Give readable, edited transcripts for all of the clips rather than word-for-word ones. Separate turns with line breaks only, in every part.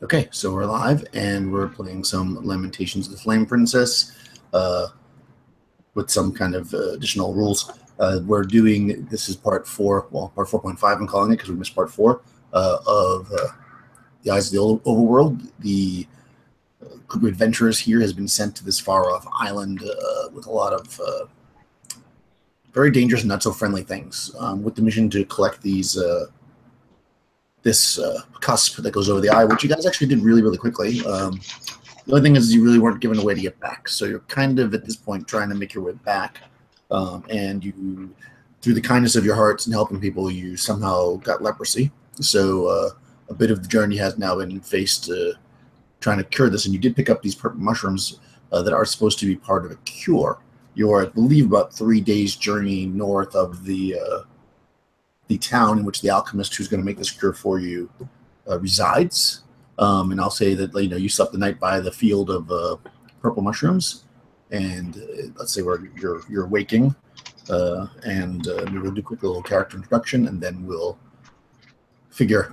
Okay, so we're live, and we're playing some Lamentations of the Flame Princess with some kind of additional rules. We're doing, this is part 4, well, part 4.5 I'm calling it because we missed part 4 of the Eyes of the Overworld. The group of adventurers here has been sent to this far-off island with a lot of very dangerous and not-so-friendly things, with the mission to collect these this cusp that goes over the eye, which you guys actually did really, really quickly. The only thing is you really weren't given a way to get back. So you're kind of, at this point, trying to make your way back. And you, through the kindness of your hearts and helping people, you somehow got leprosy. So a bit of the journey has now been faced trying to cure this. And you did pick up these purple mushrooms that are supposed to be part of a cure. You're, I believe, about 3 days' journey north of the town in which the alchemist who's going to make this cure for you resides. And I'll say that, you know, you slept the night by the field of purple mushrooms, and let's say you're waking, and we'll do a quick little character introduction, and then we'll figure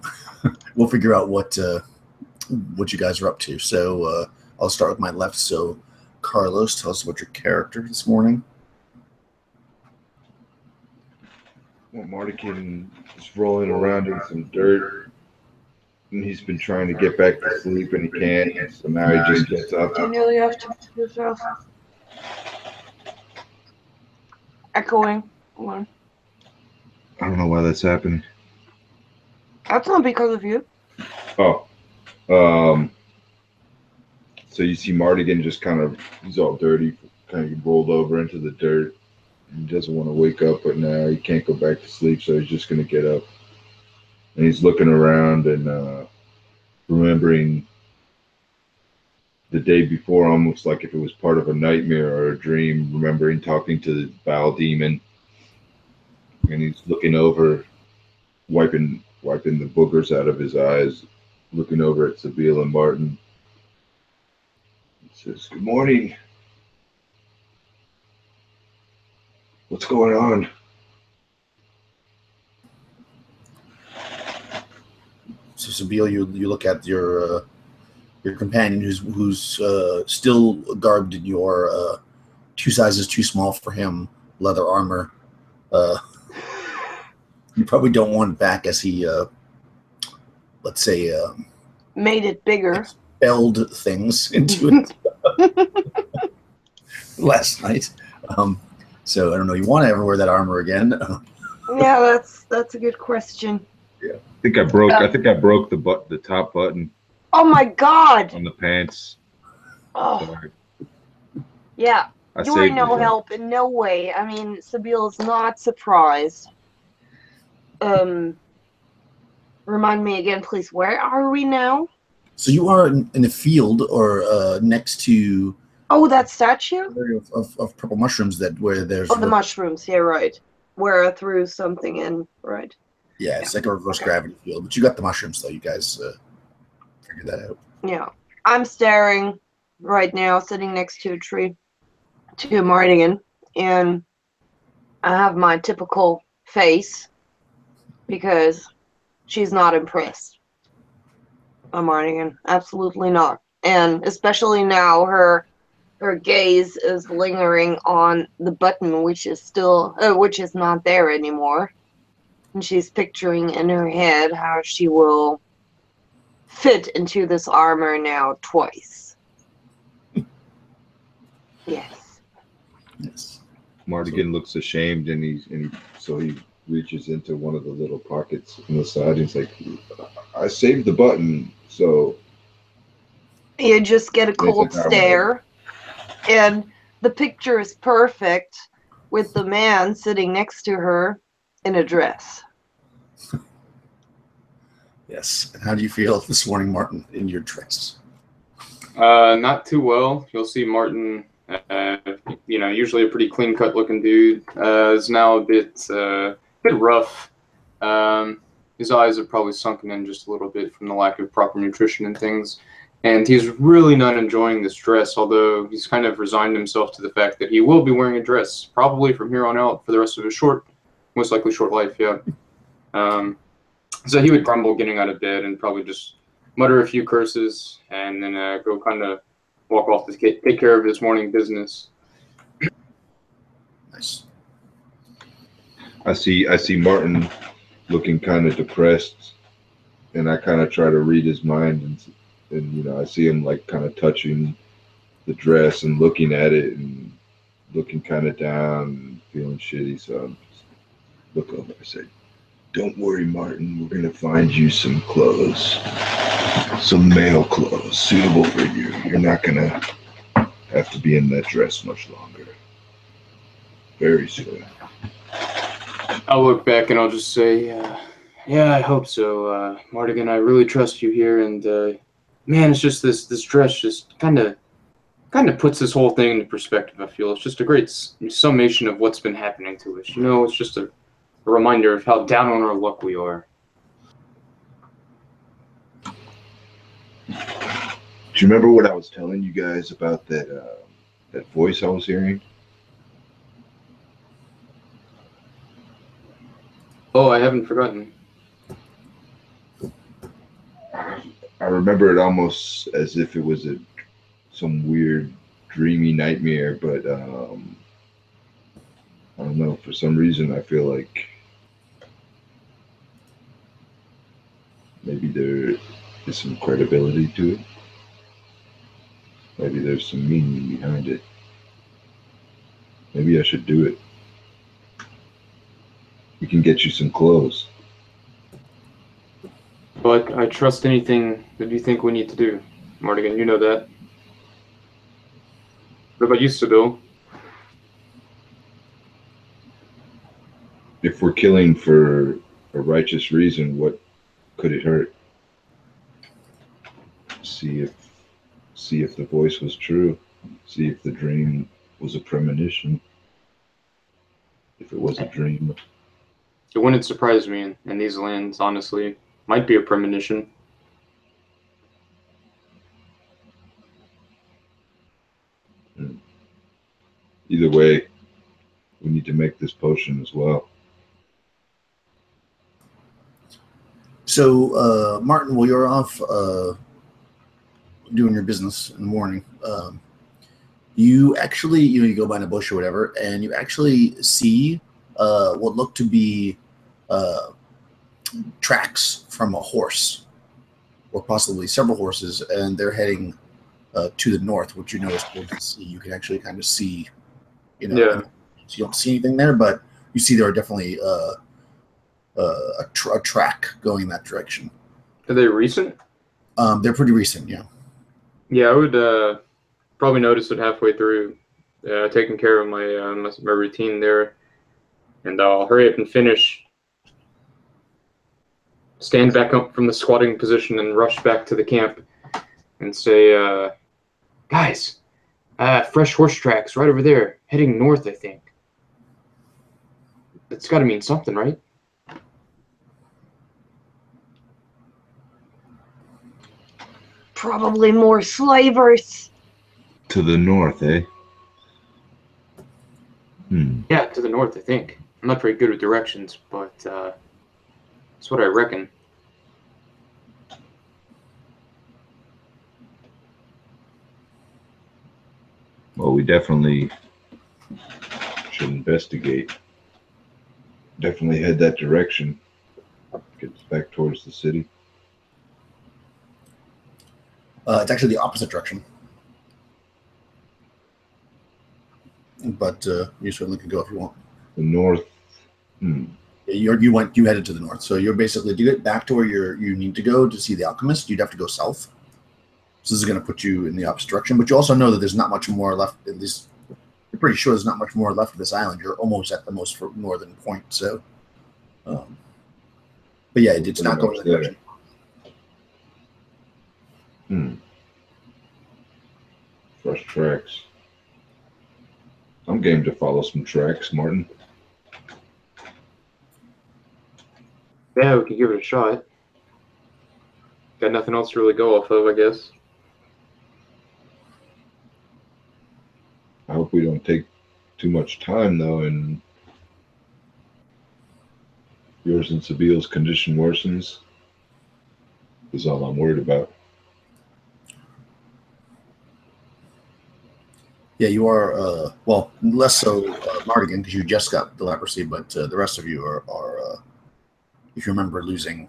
out what you guys are up to. So I'll start with my left. So Carlos, tell us about your character this morning.
Well, Martikin is rolling around in some dirt, and he's been trying to get back to sleep, and he can't. So now he just gets up.
You nearly have to yourself. Echoing. One.
I don't know why that's happening.
That's not because of you.
Oh, so you see Martigan just kind of, he's all dirty, kind of rolled over into the dirt. He doesn't want to wake up, but now he can't go back to sleep, so he's just going to get up. And he's looking around and remembering the day before, almost like if it was part of a nightmare or a dream, remembering talking to the Bowel demon. And he's looking over, wiping the boogers out of his eyes, looking over at Sabine and Martin. He says, "Good morning. What's going on?"
So Sabine, you look at your companion who's still garbed in your 2 sizes too small for him leather armor. You probably don't want it back, as he let's say
Made it bigger.
expelled things into it last night. So I don't know. You want to ever wear that armor again?
Yeah, that's a good question.
Yeah, I think I broke the top button.
Oh my God!
On the pants.
Oh.
Sorry.
Yeah, you are no
myself.
help in no way. I mean, Sabine is not surprised. Remind me again, please. Where are we now?
So you are in a field or next to.
Oh, that statue?
Of purple mushrooms where there's.
Oh, the mushrooms. Yeah, right. Where I threw something in, right?
Yeah, it's like a reverse gravity field. But you got the mushrooms, though. You guys figured that out.
Yeah. I'm staring right now, sitting next to a tree, to Martigan, and I have my typical face because she's not impressed. Martigan. Absolutely not. And especially now, her gaze is lingering on the button, which is not there anymore. And she's picturing in her head how she will fit into this armor now twice. Yes.
Yes.
Martigan looks ashamed, and he reaches into one of the little pockets on the side. He's like, "I saved the button, so."
You just get a cold stare. And the picture is perfect with the man sitting next to her in a dress.
Yes. And how do you feel this morning, Martin, in your dress?
Not too well. You'll see Martin, usually a pretty clean-cut looking dude, is now a bit rough. His eyes have probably sunken in just a little bit from the lack of proper nutrition and things. And he's really not enjoying this dress, although he's kind of resigned himself to the fact that he will be wearing a dress, probably from here on out for the rest of his most likely short life, yeah. So he would grumble getting out of bed and probably just mutter a few curses, and then go kind of walk off to take care of his morning business.
Nice.
I see Martin looking kind of depressed, and I kind of try to read his mind, and you know, I see him like kind of touching the dress and looking at it and looking kind of down and feeling shitty. So I look over. I say, "Don't worry, Martin. We're gonna find you some clothes, some male clothes suitable for you. You're not gonna have to be in that dress much longer. Very soon."
I'll look back and I'll just say, yeah, I hope so. Mardigan, I really trust you here, and man, it's just this dress just kind of puts this whole thing into perspective. I feel it's just a great summation of what's been happening to us. You know, it's just a reminder of how down on our luck we are.
Do you remember what I was telling you guys about that voice I was hearing?
Oh, I haven't forgotten.
I remember it almost as if it was some weird dreamy nightmare, but I don't know. For some reason, I feel like maybe there is some credibility to it. Maybe there's some meaning behind it. Maybe I should do it. We can get you some clothes.
But I trust anything that you think we need to do, Mardigan. You know that. What about you, Sibyl?
If we're killing for a righteous reason, what could it hurt? See if the voice was true. See if the dream was a premonition. If it was a dream.
It wouldn't surprise me in these lands, honestly. Might be a premonition.
Either way, we need to make this potion as well.
So, Martin, while you're off doing your business in the morning, you actually, you go behind a bush or whatever, and you actually see what look to be tracks from a horse, or possibly several horses, and they're heading to the north, which you know is towards the sea. You can actually kind of see,
Yeah.
so you don't see anything there, but you see there are definitely a track going in that direction.
Are they recent?
They're pretty recent, yeah.
Yeah, I would probably notice it halfway through taking care of my routine there, and I'll hurry up and finish. Stand back up from the squatting position and rush back to the camp and say, guys, fresh horse tracks right over there, heading north, I think. That's got to mean something, right?
Probably more slavers.
To the north, eh?
Yeah, to the north, I think. I'm not very good with directions, but that's what I reckon.
Well, we definitely should investigate. Definitely head that direction. Get us back towards the city.
It's actually the opposite direction. But you certainly can go if you want.
The north.
You headed to the north, so you're basically to get back to where you need to go to see the alchemist. You'd have to go south. So this is going to put you in the opposite direction. But you also know that there's not much more left. At least you're pretty sure there's not much more left of this island. You're almost at the most northern point. So, but yeah, it's not going in that direction.
Fresh tracks. I'm game to follow some tracks, Martin.
Yeah, we could give it a shot. Got nothing else to really go off of, I guess.
I hope we don't take too much time, though, and yours and Sabile's condition worsens. is all I'm worried about.
Yeah, you are, well, less so Mardigan, because you just got the leprosy, but the rest of you are if you remember, losing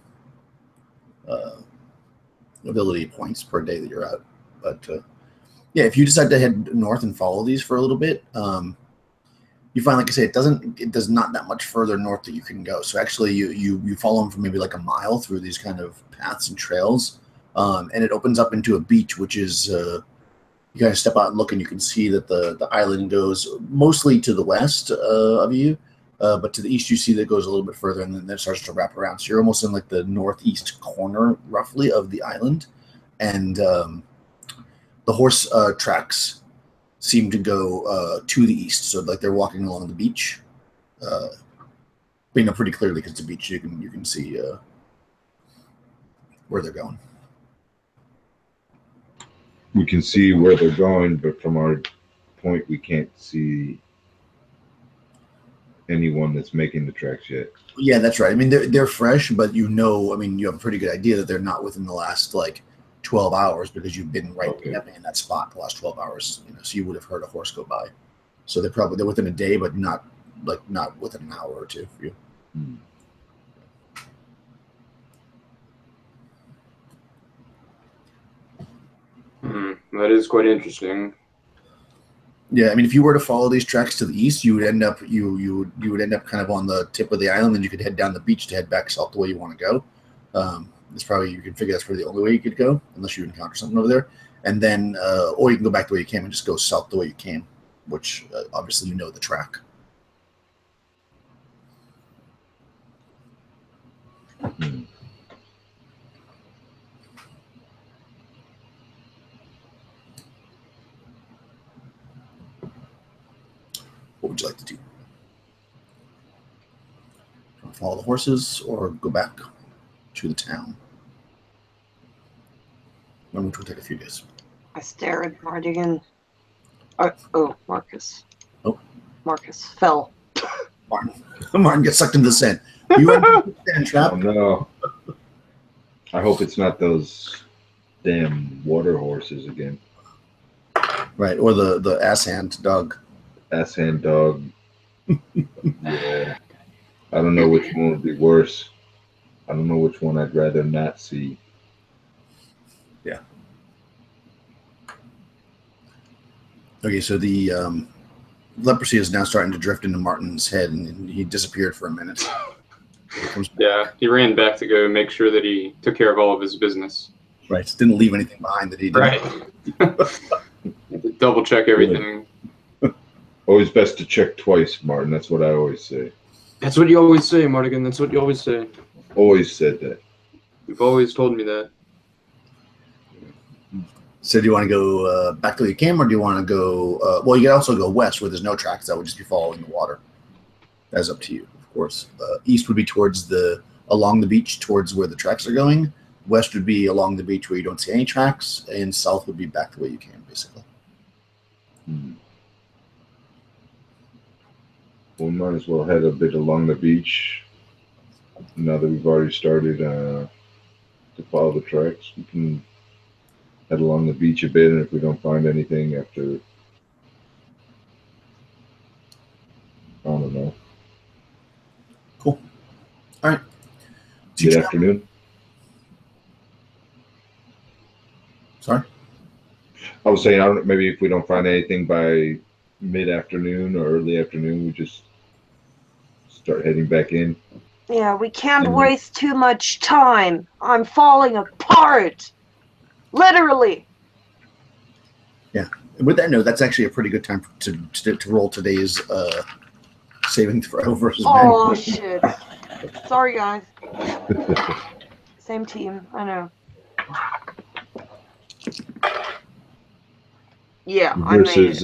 ability points per day that you're out. But yeah, if you decide to head north and follow these for a little bit, you find, like I say, it does not that much further north that you can go. So actually, you follow them for maybe like a mile through these kind of paths and trails, and it opens up into a beach, which is you kind of step out and look, and you can see that the island goes mostly to the west of you, but to the east you see that it goes a little bit further, and then it starts to wrap around. So you're almost in like the northeast corner, roughly, of the island, and the horse tracks seem to go to the east. So like they're walking along the beach, but you know pretty clearly because it's a beach. You can see where they're going.
We can see where they're going, but from our point, we can't see anyone that's making the tracks yet.
Yeah, that's right. I mean, they're fresh, but you know, I mean, you have a pretty good idea that they're not within the last like 12 hours because you've been right in that spot the last 12 hours. You know, so you would have heard a horse go by. So they're within a day, but not within an hour or two for you.
Hmm.
That is quite interesting.
Yeah, I mean, if you were to follow these tracks to the east, you would end up you would end up kind of on the tip of the island, and you could head down the beach to head back south the way you want to go. It's probably you can figure that's probably the only way you could go, unless you encounter something over there, and then or you can go back the way you came and just go south the way you came, which obviously you know the track.
Hmm.
What would you like to do? Follow the horses or go back to the town? Which will take a few days.
I stare at Mardigan. Oh, Marcus.
Oh.
Marcus fell.
Martin gets sucked into the sand. You end up in the sand trap.
Oh no! I hope it's not those damn water horses again.
Right, or the ass hand dog.
Ass hand dog. Yeah. I don't know which one would be worse. I don't know which one I'd rather not see.
Yeah. Okay, so the leprosy is now starting to drift into Martin's head, and he disappeared for a minute.
Yeah, he ran back to go make sure that he took care of all of his business.
Right, didn't leave anything behind that he didn't.
Right. Double check everything.
Always best to check twice, Martin. That's what I always say.
That's what you always say, Mardigan. That's what you always say.
Always said that.
You've always told me that.
So do you want to go back to where you came, or do you want to go, well, you can also go west where there's no tracks. That would just be following the water. That's up to you, of course. East would be towards along the beach towards where the tracks are going. West would be along the beach where you don't see any tracks, and south would be back the way you came, basically.
Hmm. Well, we might as well head a bit along the beach. Now that we've already started to follow the tracks, we can head along the beach a bit, and if we don't find anything after, I don't know.
Cool. All right.
Mid-afternoon?
Sorry?
I was saying, I don't know, maybe if we don't find anything by mid-afternoon or early afternoon, we just start heading back in.
Yeah, we can't waste too much time. I'm falling apart. Literally.
Yeah. And with that note, that's actually a pretty good time to roll today's saving throw versus
Oh, shit. Sorry, guys. Same team. I know. Yeah,
versus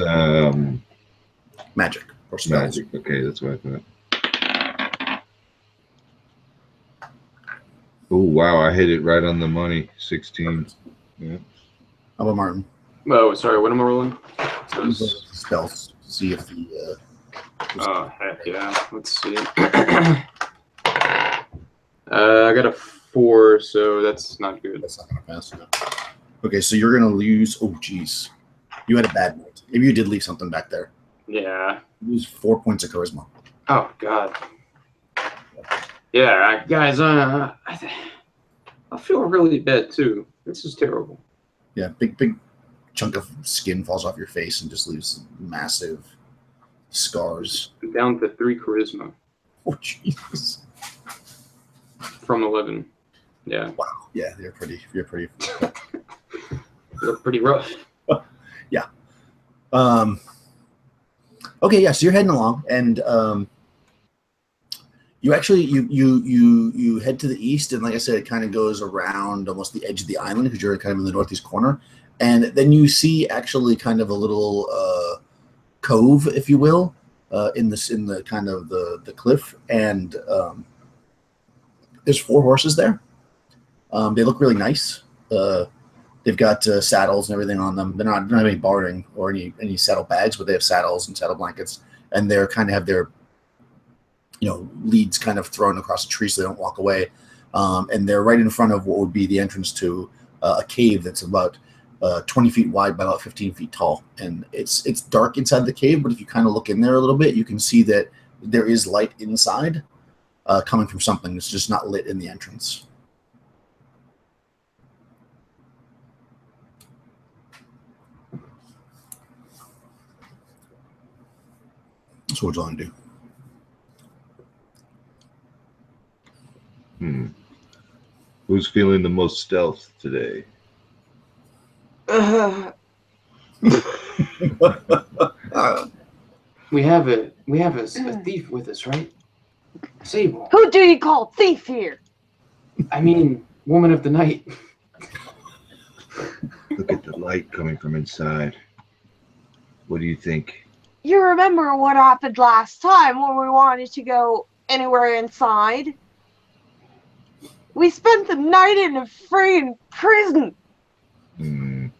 magic or spells.
magic. Okay, that's what I thought. Oh wow, I hit it right on the money. 16. Yeah.
How about Martin?
Oh, sorry. What am I rolling?
Spells. See if the.
Oh heck yeah! Let's see. I got a 4, so that's not good.
That's not going to pass. No. Okay, so you're going to lose. Oh, geez. You had a bad night. Maybe you did leave something back there.
Yeah.
You lose 4 points of charisma.
Oh, God. Yeah, guys, I feel really bad, too. This is terrible.
Yeah, big chunk of skin falls off your face and just leaves massive scars.
I'm down to 3 charisma.
Oh, Jesus.
From 11. Yeah.
Wow. Yeah, you're pretty.
Look pretty rough.
Yeah. Okay, yeah, so you're heading along, and you actually you head to the east, and like I said, it kind of goes around almost the edge of the island because you're kind of in the northeast corner, and then you see actually kind of a little cove, if you will, in the kind of the cliff, and there's 4 horses there. They look really nice. They've got saddles and everything on them. They're not any barding or any saddle bags, but they have saddles and saddle blankets, and they're kind of have their leads kind of thrown across the tree so they don't walk away. And they're right in front of what would be the entrance to a cave that's about 20 feet wide by about 15 feet tall. And it's dark inside the cave, but if you kind of look in there a little bit, you can see that there is light inside coming from something. It's just not lit in the entrance. So what do you want to do?
Who's feeling the most stealth today?
We have a thief with us, right? Sable.
Who do you call thief here?
I mean, woman of the night.
Look at the light coming from inside. What do you think?
You remember what happened last time when we wanted to go anywhere inside? We spent the night in a freaking prison. And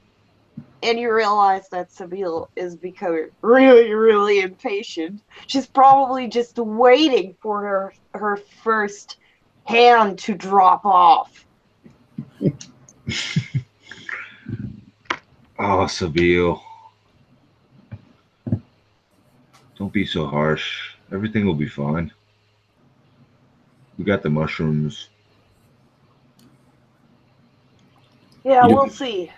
you realize that Sabine is becoming really, really impatient. She's probably just waiting for her first hand to drop off.
Oh, Sabine. Don't be so harsh. Everything will be fine. We got the mushrooms.
Yeah, we'll see.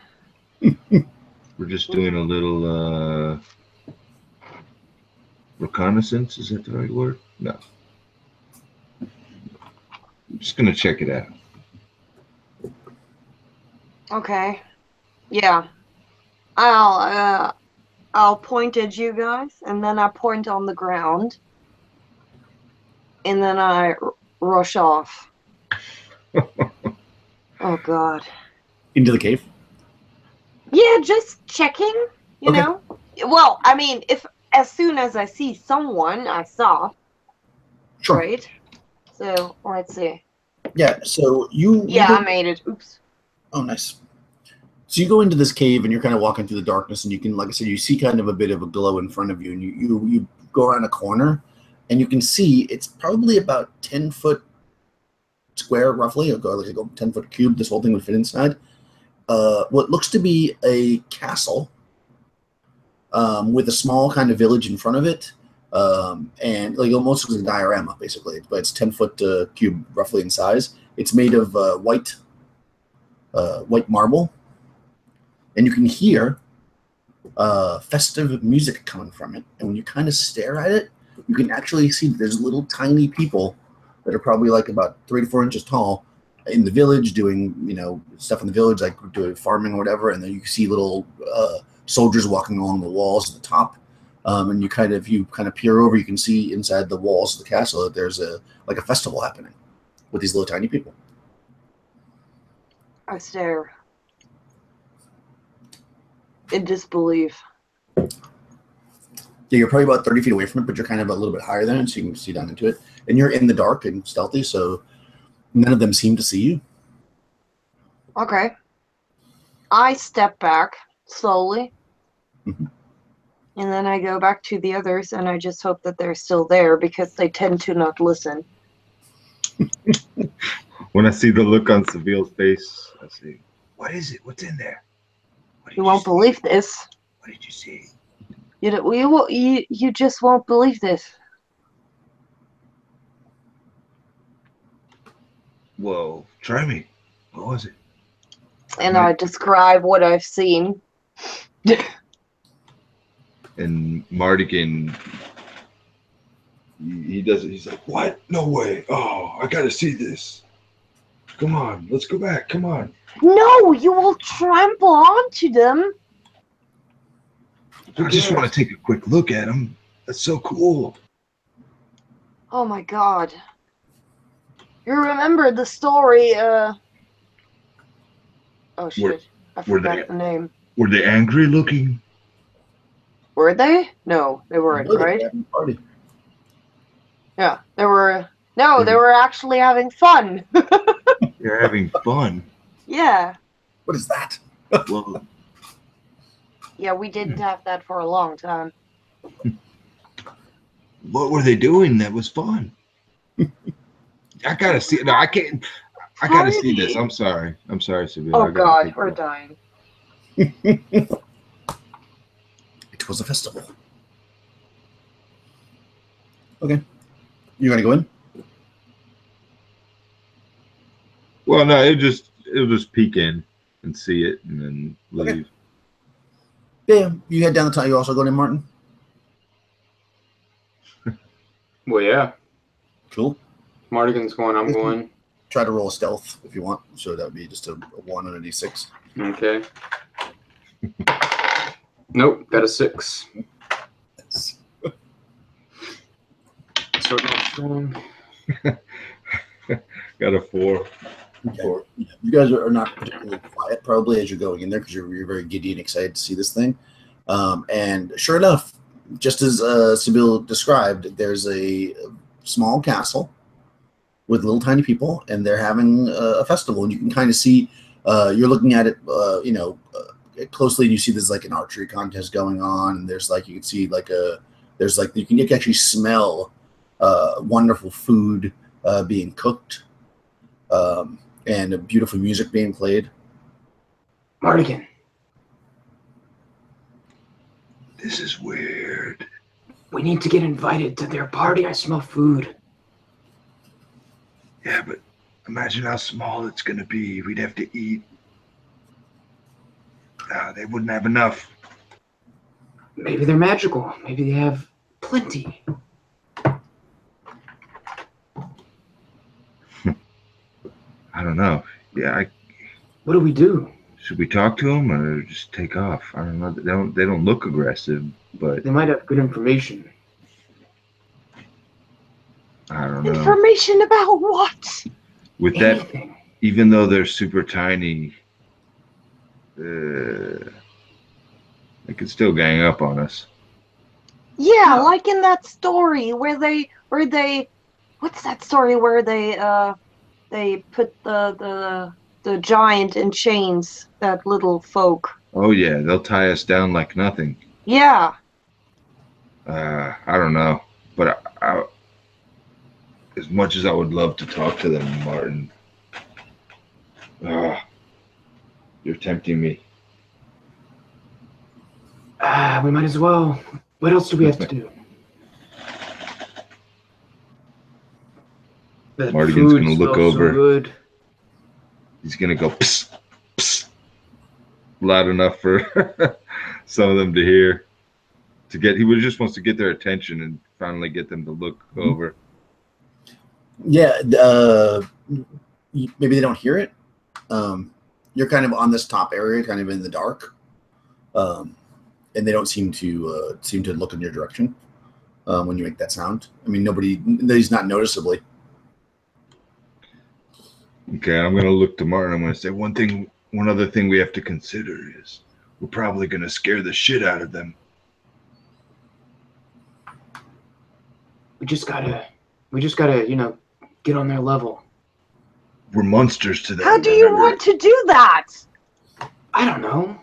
We're just doing a little reconnaissance. Is that the right word? No. I'm just going to check it out.
Okay. Yeah. I'll point at you guys, and then I point on the ground, and then I rush off. Oh, God.
Into the cave?
Yeah, just checking, you know? Well, I mean, as soon as I see someone, I saw.
Sure.
Right? So, let's see.
Yeah, so
I made it. Oops.
Oh, nice. So you go into this cave and you're kind of walking through the darkness, and you can, like I said, you see kind of a bit of a glow in front of you, and you go around a corner, and you can see it's probably about 10 foot square, roughly, or like a 10 foot cube. This whole thing would fit inside. What looks to be a castle with a small kind of village in front of it, and like almost looks like a diorama, basically. But it's 10 foot cube, roughly in size. It's made of white marble. And you can hear festive music coming from it. And when you kind of stare at it, you can actually see that there's little tiny people that are probably like about 3 to 4 inches tall in the village doing, stuff in the village, like doing farming or whatever. And then you can see little soldiers walking along the walls at the top. And you kind of peer over, you can see inside the walls of the castle that there's a festival happening with these little tiny people.
I stare in disbelief.
Yeah, you're probably about 30 feet away from it, but you're kind of a little bit higher than it, so you can see down into it. And you're in the dark and stealthy, so none of them seem to see you.
Okay. I step back slowly.
Mm-hmm.
And then I go back to the others, and I just hope that they're still there because they tend to not listen.
When I see the look on Seville's face, I say, "What is it? What's in there? What did
You won't
see?
believe this.
What did you see?"
You just won't believe this.
Whoa, try me. What was it?
And I describe what I've seen.
And Mardigan, he does it. He's like, "What? No way! Oh, I gotta see this. Come on, let's go back. Come on."
No, you will trample onto them.
I just want to take a quick look at him. That's so cool.
Oh my god. You remember the story, Oh shit. I forgot the name.
Were they angry looking?
Were they? No, they weren't, right?
Party.
Yeah, they were. No, they were actually having fun.
They're having fun.
Yeah.
What is that?
Well,
Yeah, we didn't have that for a long time.
what were they doing that was fun? I gotta see. No, I can't. I gotta see this. I'm sorry. I'm sorry, Seville.
Oh god, we're dying.
It was a festival. Okay. You gonna go in?
Well, no, it'll just peek in and see it and then leave.
Okay. Yeah, you head down the tunnel. You also going in, Martin?
Well, yeah.
Cool.
Mardigan's going. I'm going.
Try to roll a stealth if you want. So that would be just a 1 and a d6.
Okay. Nope, got a 6.
Yes.
Starting off strong.
Got a 4.
Okay. Yeah, you guys are not particularly quiet probably as you're going in there because you're very giddy and excited to see this thing. And sure enough, just as Sibyl described, there's a small castle with little tiny people, and they're having a festival. And you can kind of see, you're looking at it, closely, and you see there's like an archery contest going on, and there's like you can see like you can actually smell wonderful food being cooked. And beautiful music being played.
Mardigan.
This is weird.
We need to get invited to their party. I smell food.
Yeah, but imagine how small it's going to be. We'd have to eat. They wouldn't have enough.
Maybe they're magical. Maybe they have plenty.
I don't know. Yeah,
What do we do?
should we talk to them or just take off? I don't know. They don't look aggressive, but
They might have good information.
I don't know.
Information about what?
With
Anything.
that, even though they're super tiny, they could still gang up on us.
Yeah, like in that story where they what's that story where they put the giant in chains, that little folk.
Oh yeah, they'll tie us down like nothing.
Yeah.
I don't know, but I, as much as I would love to talk to them, Martin, you're tempting me.
We might as well. What else do we have to do? That
Mardigan's
food
gonna look
smells so
over.
good.
He's gonna go psst, psst, loud enough for some of them to hear. He just wants to get their attention and finally get them to look over.
Yeah, maybe they don't hear it. You're kind of on this top area, kind of in the dark, and they don't seem to look in your direction when you make that sound. I mean, nobody's not noticeably.
Okay, I'm gonna look to Martin. I'm gonna say one other thing we have to consider is we're probably gonna scare the shit out of them.
We just gotta, get on their level.
We're monsters to them.
How do you want to do that?
I don't know.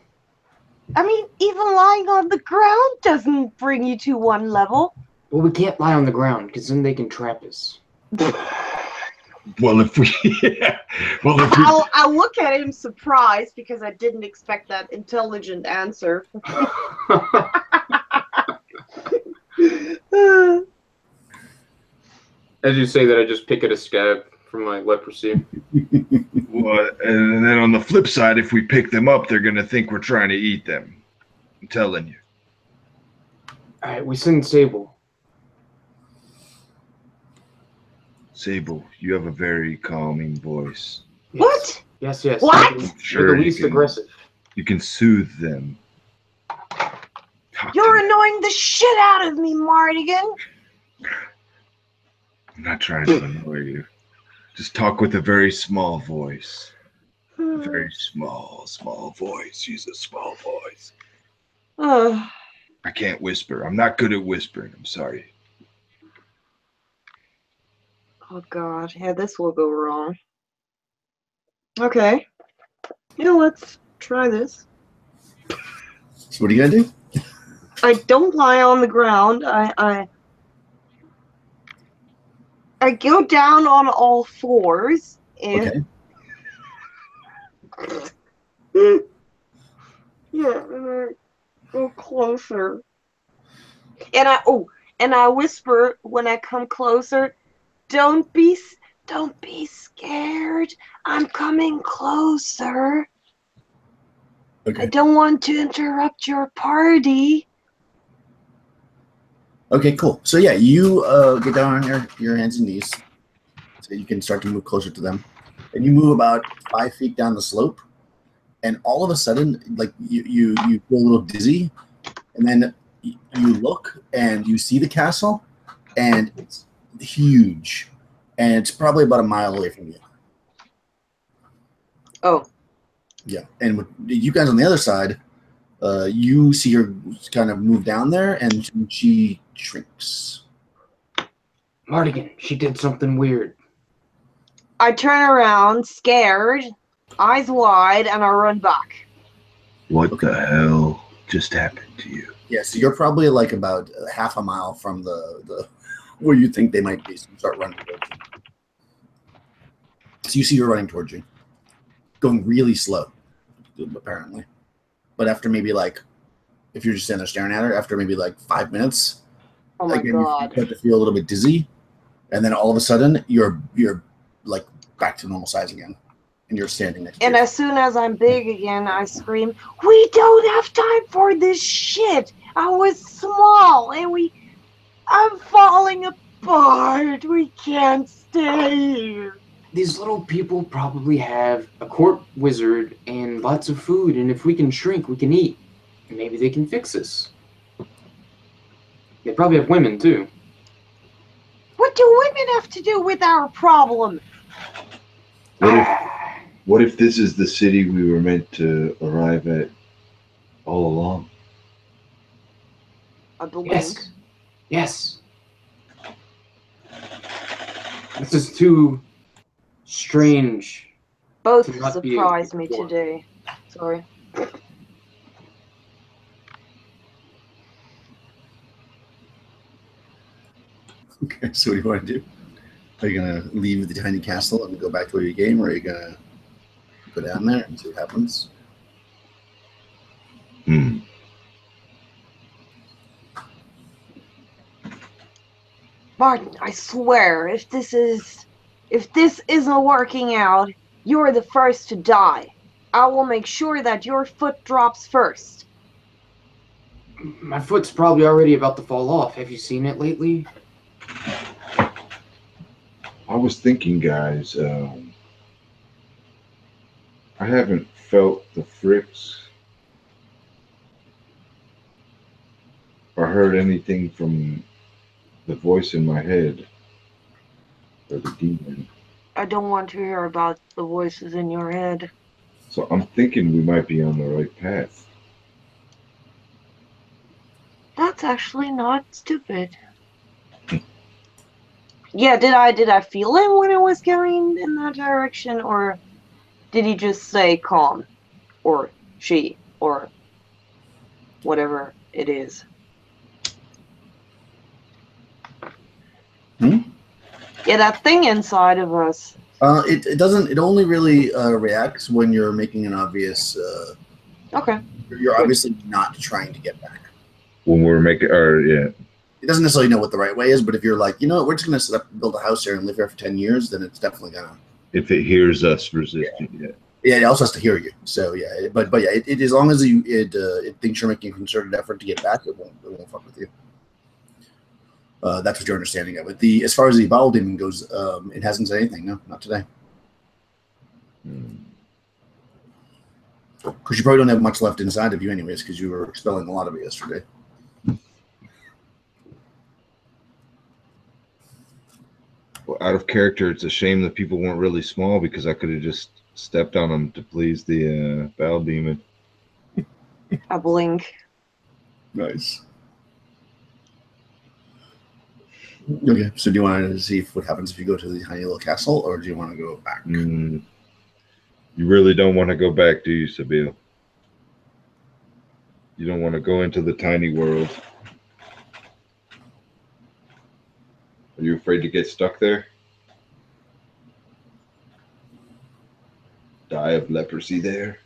I mean, even lying on the ground doesn't bring you to one level.
Well, we can't lie on the ground because then they can trap us.
Well, if we, well, if we,
I'll look at him surprised because I didn't expect that intelligent answer.
As you say that, I just pick at a scab from my leprosy.
well, and then on the flip side, if we pick them up, they're gonna think we're trying to eat them. I'm telling you.
All right, we send Sable.
Sable, you have a very calming voice.
Yes.
What?
Yes, yes.
What?
You're
Sure,
the
you
least
can-
aggressive.
You can soothe them. Talk to
You're
them.
annoying the shit out of me, Mardigan.
I'm not trying to annoy you. Just talk with a very small voice. A very small voice. Use a small voice.
Ugh.
I can't whisper. I'm not good at whispering. I'm sorry.
Oh god, yeah, this will go wrong. Okay. Yeah, let's try this.
So what are you gonna do?
I don't lie on the ground. I go down on all fours and yeah, and I go closer. And I whisper when I come closer, don't be scared. I'm coming closer. I
Okay.
don't want to interrupt your party.
Okay, cool. So yeah, you get down on your hands and knees, so you can start to move closer to them, and you move about 5 feet down the slope, and all of a sudden, like you feel a little dizzy, and then you look and you see the castle, and it's huge, and it's probably about a mile away from you.
Oh,
Yeah, and with you guys on the other side, you see her kind of move down there, and she shrinks.
Mardigan, she did something weird.
I turn around, scared, eyes wide, and I run back.
What the hell just happened to you?
Yeah, so you're probably like about half a mile from the where you think they might be. So you start running towards them. So you see her running towards you, going really slow, apparently. But after maybe like, if you're just standing there staring at her, after maybe like 5 minutes,
Oh my
again, you
god.
start to feel a little bit dizzy, and then all of a sudden you're like back to normal size again, and you're standing next to
And
her.
as soon as I'm big again, I scream, "We don't have time for this shit! I was small, and I'm falling apart! We can't stay here!"
These little people probably have a court wizard and lots of food, and if we can shrink, we can eat. And maybe they can fix us. They probably have women, too.
What do women have to do with our problem?
What if this is the city we were meant to arrive at all along?
I believe.
Yes. Yes. This is too strange.
Both
to not be able to
surprised me
perform.
today. Sorry.
Okay, so what do you want to do? Are you gonna leave the tiny castle and go back to your game, or are you gonna go down there and see what happens?
Martin, I swear, if this isn't working out, you're the first to die. I will make sure that your foot drops first.
My foot's probably already about to fall off. Have you seen it lately?
I was thinking, guys, I haven't felt the fricks or heard anything from the voice in my head or the demon.
I don't want to hear about the voices in your head.
So I'm thinking we might be on the right path.
That's actually not stupid. Yeah, did I feel him when I was going in that direction, or did he just say calm? Or she, or whatever it is. Yeah, that thing inside of us.
It doesn't. It only really reacts when you're making an obvious.
Okay.
You're obviously not trying to get back.
When we're making, or yeah,
It doesn't necessarily know what the right way is, but if you're like, you know what, we're just going to set up, build a house here and live here for 10 years, then it's definitely going to.
if it hears us resisting,
Yeah, it also has to hear you. So yeah, but yeah, it as long as it thinks you're making a concerted effort to get back, it won't fuck with you. That's what your understanding of it. As far as the bowel demon goes, it hasn't said anything. No, not today. Because you probably don't have much left inside of you, anyways, because you were expelling a lot of it yesterday.
Well, out of character, it's a shame that people weren't really small because I could have just stepped on them to please the Bowel demon.
A blink.
Nice. Okay, so do you want to see what happens if you go to the tiny little castle, or do you want to go back?
You really don't want to go back, do you, Sabine? You don't want to go into the tiny world. Are you afraid to get stuck there? Die of leprosy there?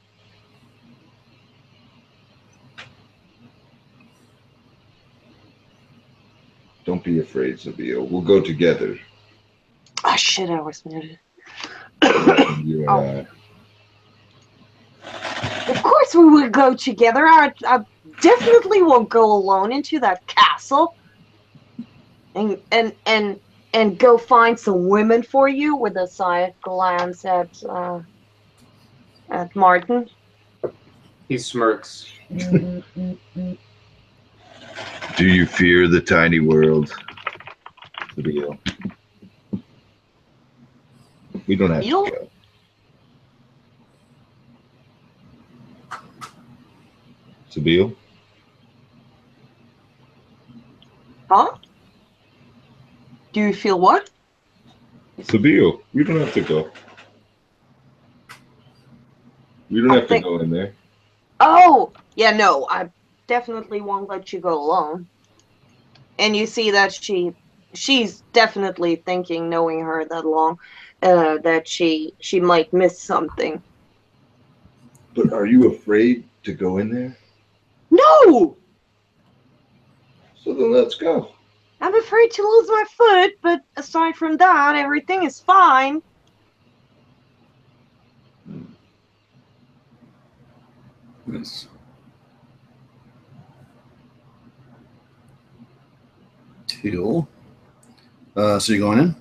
Don't be afraid, Sabine. We'll go together.
Oh shit, I was muted.
You and
Of course we will go together. I definitely won't go alone into that castle. And go find some women for you with a side glance at Martin.
He smirks.
Do you fear the tiny world, Sabine? We don't have to go. Sabine?
Huh? Do you feel what?
Sabine, we don't have to go. We don't have to go in there.
Oh! Yeah, no, I definitely won't let you go alone. And you see that she's definitely thinking, knowing her that long, that she might miss something.
But are you afraid to go in there?
No!
So then let's go.
I'm afraid to lose my foot, but aside from that, everything is fine.
Nice. Cool. So you're going in?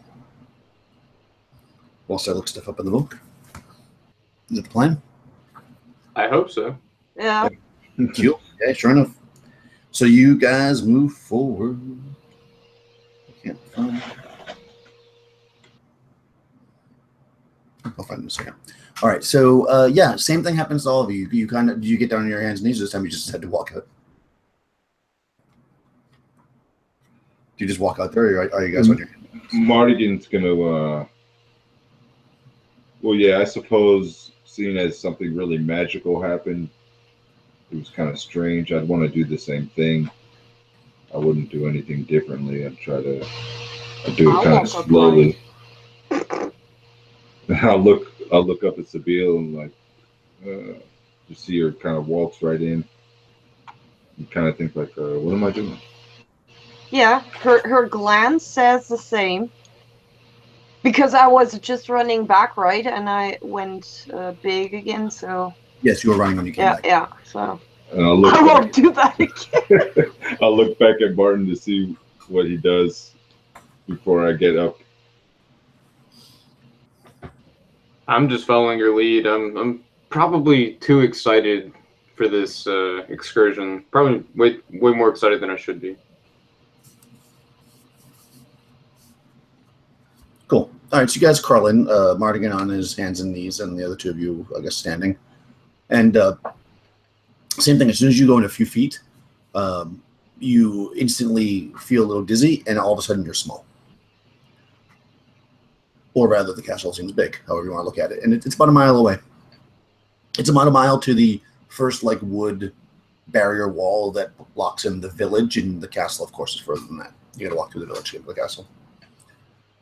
Whilst I look stuff up in the book. Is it the plan?
I hope so.
Yeah.
Cool. Yeah, sure enough. So you guys move forward. Can't find. I'll find it in a second. All right. So yeah, same thing happens to all of you. You kind of you get down on your hands and knees this time. You just had to walk out. Do you just walk out there, or are you guys on your hands?
Mardigan's gonna. Well, yeah, I suppose seeing as something really magical happened, it was kind of strange. I'd want to do the same thing. I wouldn't do anything differently. I'd do it kind of slowly. I'll look up at Sabine and like, just see her kind of waltz right in. You kind of think like, what am I doing?
Yeah, her glance says the same. Because I was just running back, right? And I went big again, so...
Yes, you were running when you came back.
Yeah, so...
And I
won't do that again.
I'll look back at Martin to see what he does before I get up.
I'm just following your lead. I'm probably too excited for this excursion. Probably way more excited than I should be.
Cool. All right, so you guys crawl in, Mardigan on his hands and knees, and the other two of you, I guess, standing. And same thing, as soon as you go in a few feet, you instantly feel a little dizzy, and all of a sudden you're small. Or rather, the castle seems big, however you want to look at it. And it's about a mile away. It's about a mile to the first, like, wood barrier wall that blocks in the village, and the castle, of course, is further than that. You got to walk through the village to get to the castle.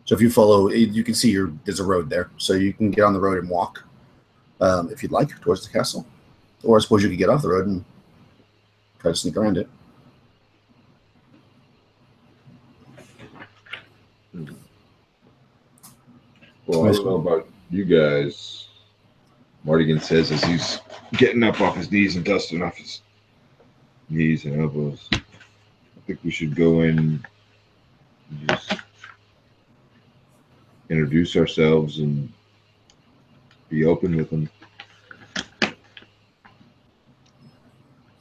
So if you follow, you can see there's a road there, so you can get on the road and walk if you'd like towards the castle, or I suppose you could get off the road and try to sneak around it.
Well, I don't know about you guys. Mardigan says as he's getting up off his knees and dusting off his knees and elbows. I think we should go in and just introduce ourselves and be open with them.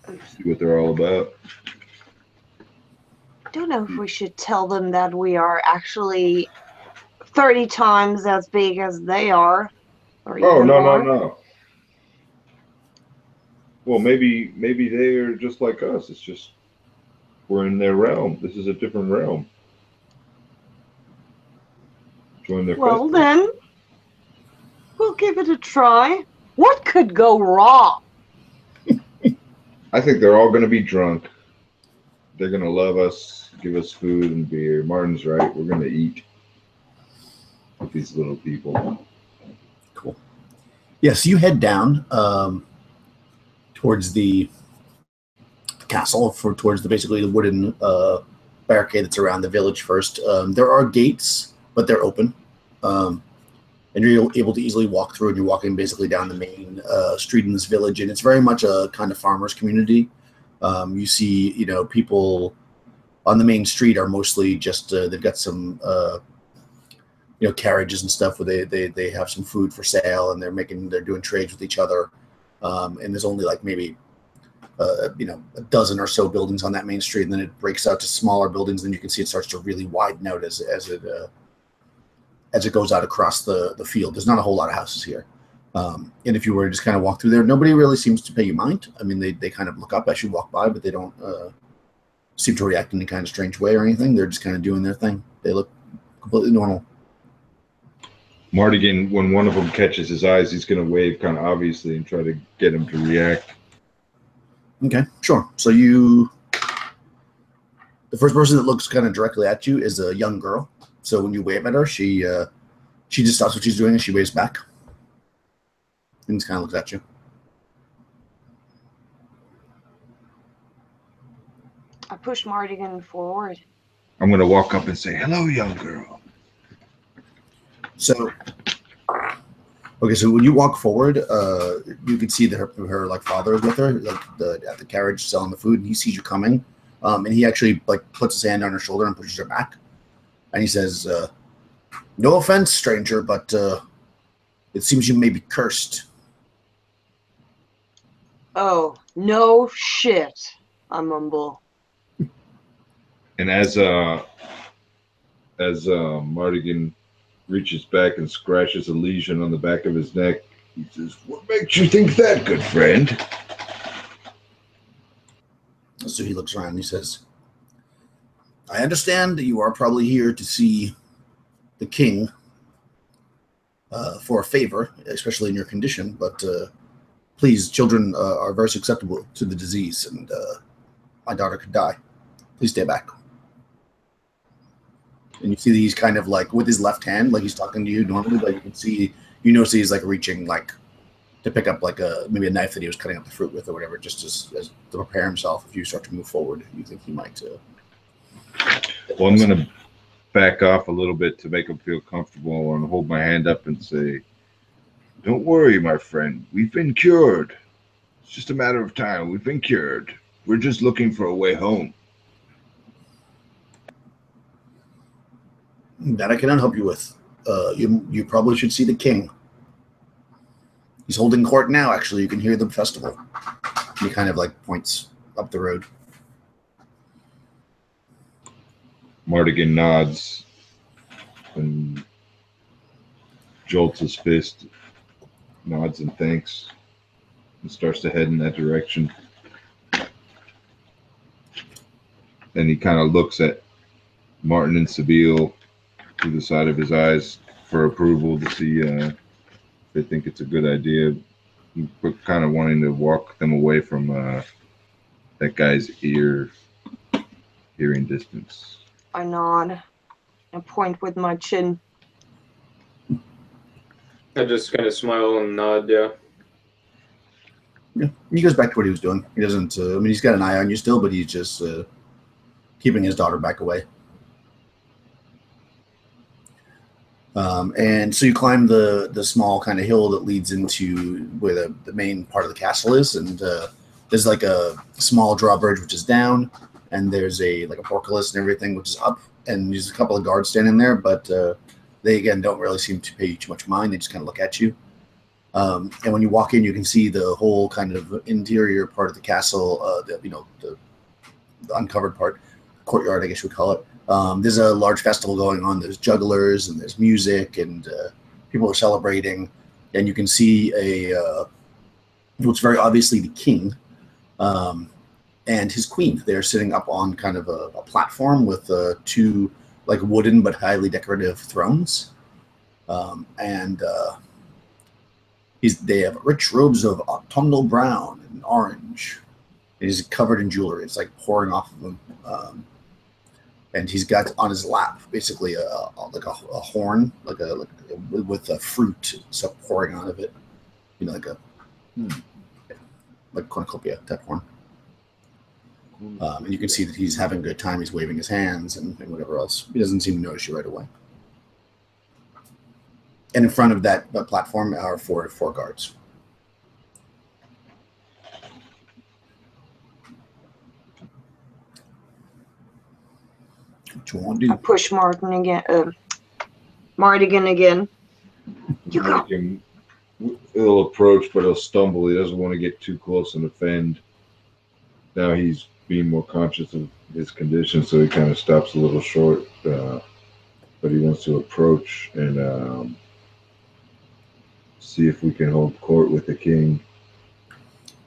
See what they're all about.
I don't know if we should tell them that we are actually 30 times as big as they are. Or
Oh,
even
no,
more.
no. Well, maybe they're just like us. It's just we're in their realm. This is a different realm. Join their
Well,
festival.
then, we'll give it a try. What could go wrong?
I think they're all going to be drunk. They're going to love us, give us food and beer. Martin's right. We're going to eat with these little people.
Cool. Yeah, so you head down towards the castle, towards basically the wooden barricade that's around the village first. There are gates, but they're open. And you're able to easily walk through, and you're walking basically down the main street in this village, and it's very much a kind of farmers community. You see, people on the main street are mostly just they've got some carriages and stuff where they have some food for sale, and they're doing trades with each other. And there's only like maybe a dozen or so buildings on that main street, and then it breaks out to smaller buildings. Then you can see it starts to really widen out as it goes out across the field. There's not a whole lot of houses here. And if you were to just kind of walk through there, nobody really seems to pay you mind. I mean, they kind of look up as you walk by, but they don't seem to react in any kind of strange way or anything. They're just kind of doing their thing. They look completely normal.
Mardigan, when one of them catches his eyes, he's going to wave kind of obviously and try to get him to react.
Okay, sure. So the first person that looks kind of directly at you is a young girl. So when you wave at her, she just stops what she's doing and she waves back. And just kind of looks at you.
I push Mardigan forward.
I'm going to walk up and say, "Hello, young girl."
So, okay, so when you walk forward, you can see that her like father is with her, like at the carriage selling the food, and he sees you coming, and he actually like puts his hand on her shoulder and pushes her back, and he says, "No offense, stranger, but it seems you may be cursed."
Oh, no shit, I mumble.
And as Mardigan reaches back and scratches a lesion on the back of his neck, he says, "What makes you think that, good friend?"
So he looks around and he says, "I understand that you are probably here to see the king for a favor, especially in your condition, but please, children are very susceptible to the disease, and my daughter could die. Please stay back." And you see that he's kind of like with his left hand, like he's talking to you normally, but you can see, he's like reaching like to pick up like maybe a knife that he was cutting up the fruit with or whatever, just as to prepare himself if you start to move forward. You think he might.
Well, I'm going to back off a little bit to make him feel comfortable and hold my hand up and say, "Don't worry, my friend. We've been cured. It's just a matter of time. We've been cured. We're just looking for a way home."
That I cannot help you with. You probably should see the king. He's holding court now, actually. You can hear the festival. He kind of like points up the road.
Mardigan nods and jolts his fist, nods and thanks, and starts to head in that direction. Then he kind of looks at Martin and Sabine through the side of his eyes for approval to see if they think it's a good idea. We're kind of wanting to walk them away from that guy's hearing distance.
I nod. I point with my chin.
I just kind of smile and nod, yeah.
Yeah, he goes back to what he was doing. He doesn't. I mean, he's got an eye on you still, but he's just keeping his daughter back away. And so you climb the small kind of hill that leads into where the main part of the castle is, and there's like a small drawbridge which is down, and there's like a portcullis and everything which is up, and there's a couple of guards standing there, but they again don't really seem to pay you too much mind. They just kind of look at you. And when you walk in, you can see the whole kind of interior part of the castle, the uncovered part, courtyard, I guess you would call it. There's a large festival going on. There's jugglers and there's music and people are celebrating. And you can see what's very obviously the king and his queen. They're sitting up on kind of a platform with two like wooden but highly decorative thrones. They have rich robes of autumnal brown and orange. It is covered in jewelry. It's like pouring off of him. And he's got on his lap basically a horn, with a fruit stuff pouring out of it. You know, like cornucopia type horn. And you can see that he's having a good time. He's waving his hands and whatever else. He doesn't seem to notice you right away. And in front of that platform are four guards. What you want to do?
I push Martin again. Mardigan again. You go.
He'll approach, but he'll stumble. He doesn't want to get too close and offend. Now he's being more conscious of his condition, so he kind of stops a little short. But he wants to approach and see if we can hold court with the king.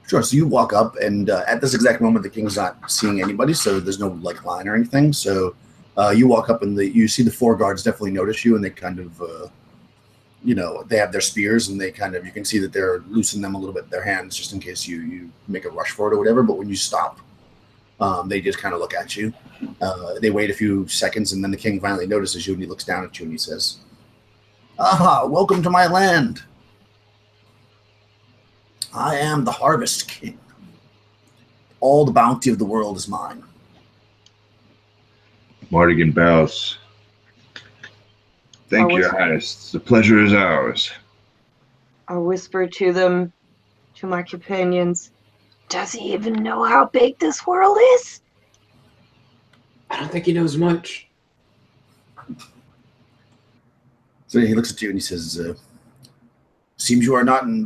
Sure. So you walk up, and at this exact moment, the king's not seeing anybody, so there's no like line or anything. So you walk up, and you see the four guards definitely notice you, and they kind of, they have their spears, and they kind of, you can see that they're loosening them a little bit in their hands just in case you make a rush for it or whatever. But when you stop, they just kind of look at you. They wait a few seconds, and then the king finally notices you, and he looks down at you, and he says, "Aha! Welcome to my land. I am the Harvest King. All the bounty of the world is mine."
Mardigan bows. Thank you, Your Highness. The pleasure is ours.
I whisper to them, to my companions, does he even know how big this world is?
I don't think he knows much.
So he looks at you and he says, "Seems you are not in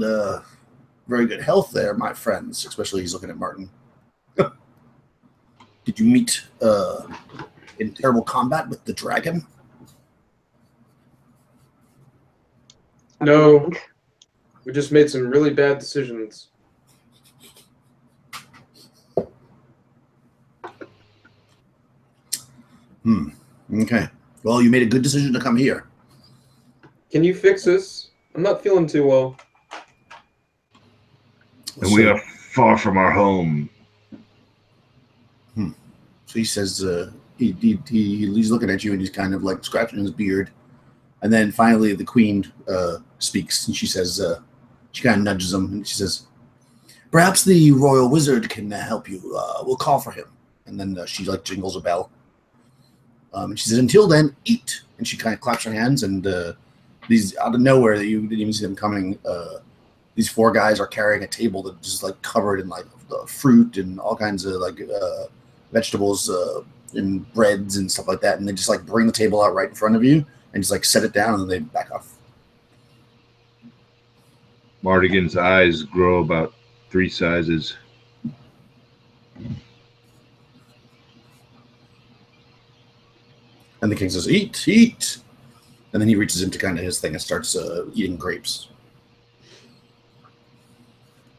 very good health there, my friends," especially he's looking at Martin. "Did you meet in terrible combat with the dragon?"
No, we just made some really bad decisions.
Okay. Well, you made a good decision to come here.
Can you fix this? I'm not feeling too well.
And we are far from our home.
So he says, he's looking at you and he's kind of like scratching his beard. And then finally the queen speaks and she says, she kind of nudges him and she says, "Perhaps the royal wizard can help you. We'll call for him." And then she like jingles a bell. And she says, "Until then, eat." And she kind of claps her hands and these out of nowhere that you didn't even see them coming, these four guys are carrying a table that's just like covered in like fruit and all kinds of like vegetables and breads and stuff like that. And they just like bring the table out right in front of you and just like set it down and then they back off.
Mardigan's eyes grow about 3 sizes.
And the king says, "Eat, eat." And then he reaches into kind of his thing and starts eating grapes.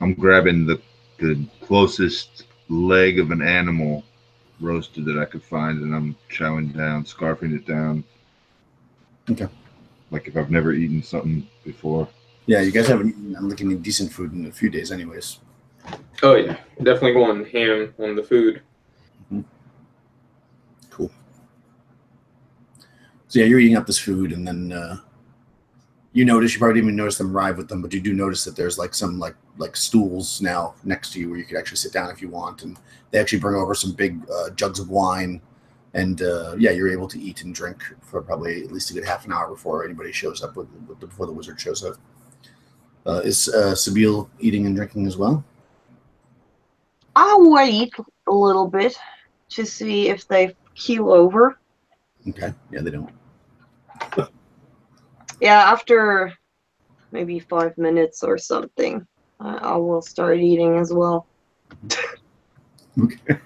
I'm grabbing the closest leg of an animal roasted that I could find, and I'm chowing down, scarfing it down.
Okay.
Like if I've never eaten something before.
Yeah, you guys haven't eaten, I'm looking at decent food in a few days anyways.
Oh yeah, definitely going ham on the food.
Cool. So yeah, you're eating up this food, and then you probably didn't even notice them arrive with them, but you do notice that there's like some like stools now next to you where you could actually sit down if you want, and they actually bring over some big jugs of wine, and yeah, you're able to eat and drink for probably at least a good half an hour before anybody shows up before the wizard shows up. Is Sabine eating and drinking as well?
I'll wait a little bit to see if they keel over.
Okay, yeah, they don't.
Yeah, after maybe 5 minutes or something, I will start eating as well.
Okay.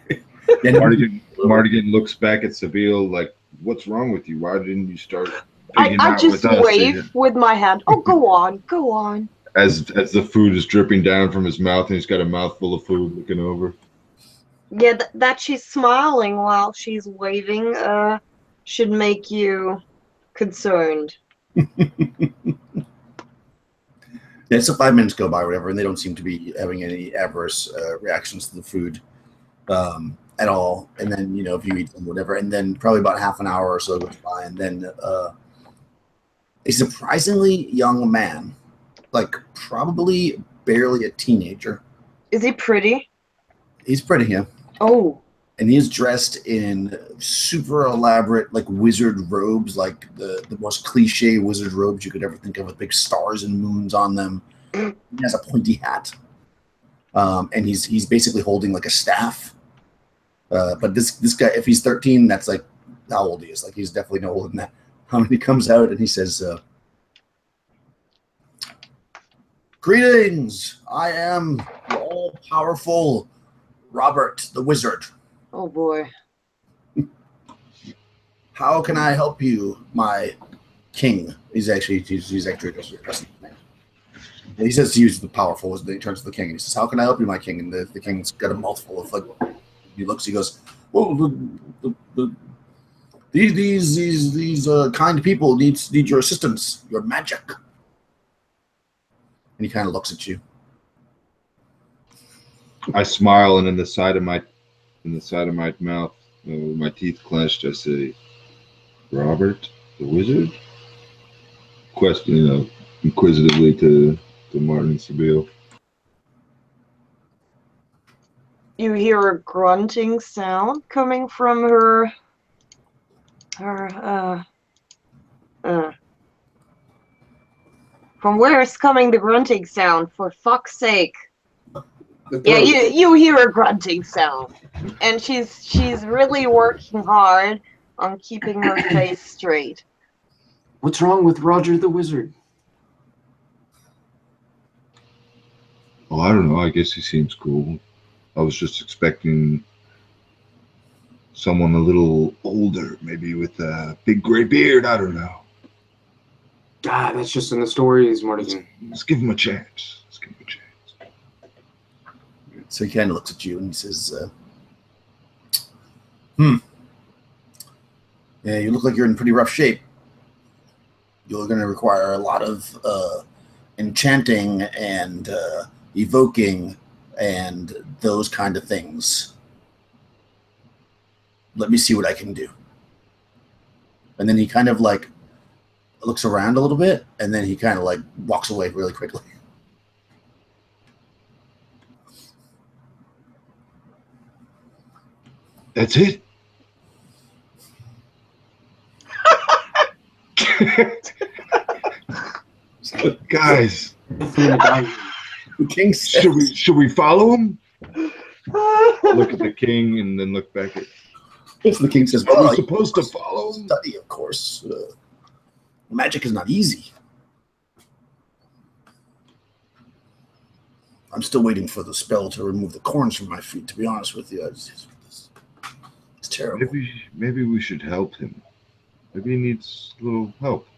Mardigan looks back at Sabine like, "What's wrong with you? Why didn't you start hanging
I
out
just
with us?"
wave with my hand. Oh, go on, go on.
As the food is dripping down from his mouth, and he's got a mouthful of food looking over.
Yeah, that she's smiling while she's waving should make you concerned.
Yeah, so 5 minutes go by, or whatever, and they don't seem to be having any adverse reactions to the food at all. And then, if you eat them, whatever, and then probably about half an hour or so goes by, and then a surprisingly young man, like probably barely a teenager.
Is he pretty?
He's pretty, yeah.
Oh.
And he is dressed in super elaborate, like wizard robes, like the most cliche wizard robes you could ever think of, with big stars and moons on them. He has a pointy hat, and he's basically holding like a staff. But this guy, if he's 13, that's like how old he is. Like he's definitely no older than that. He comes out and he says, "Greetings! I am the all-powerful Robert the Wizard.
Oh boy.
How can I help you, my king?" He's actually addressing the man. He says to use the powerful, as he turns to the king, and he says, "How can I help you, my king?" And the king's got a mouthful of like. He looks. He goes, "Well, these kind people need your assistance, your magic." And he kind of looks at you.
I smile, and in the side of my mouth, with my teeth clenched, I say, "Robert, the wizard?" Question, inquisitively to Martin and Sabine.
You hear a grunting sound coming from her. From where is coming the grunting sound? For fuck's sake! Yeah, you hear a grunting sound, and she's really working hard on keeping her face straight.
What's wrong with Roger the Wizard?
Oh, I don't know. I guess he seems cool. I was just expecting someone a little older, maybe with a big gray beard. I don't know.
God, that's just in the stories, Mardigan.
Let's give him a chance.
So he kind of looks at you and he says, yeah, you look like you're in pretty rough shape. You're going to require a lot of enchanting and evoking and those kind of things. Let me see what I can do." And then he kind of like looks around a little bit, and then he kind of like walks away really quickly.
That's it. Guys,
The king says,
should we follow him? Look at the king and then look back at.
The king says,
"Are
"Well,
we supposed to follow him?"
Study, of course. Magic is not easy. I'm still waiting for the spell to remove the corns from my feet. To be honest with you, it's terrible."
Maybe we should help him. Maybe he needs a little help.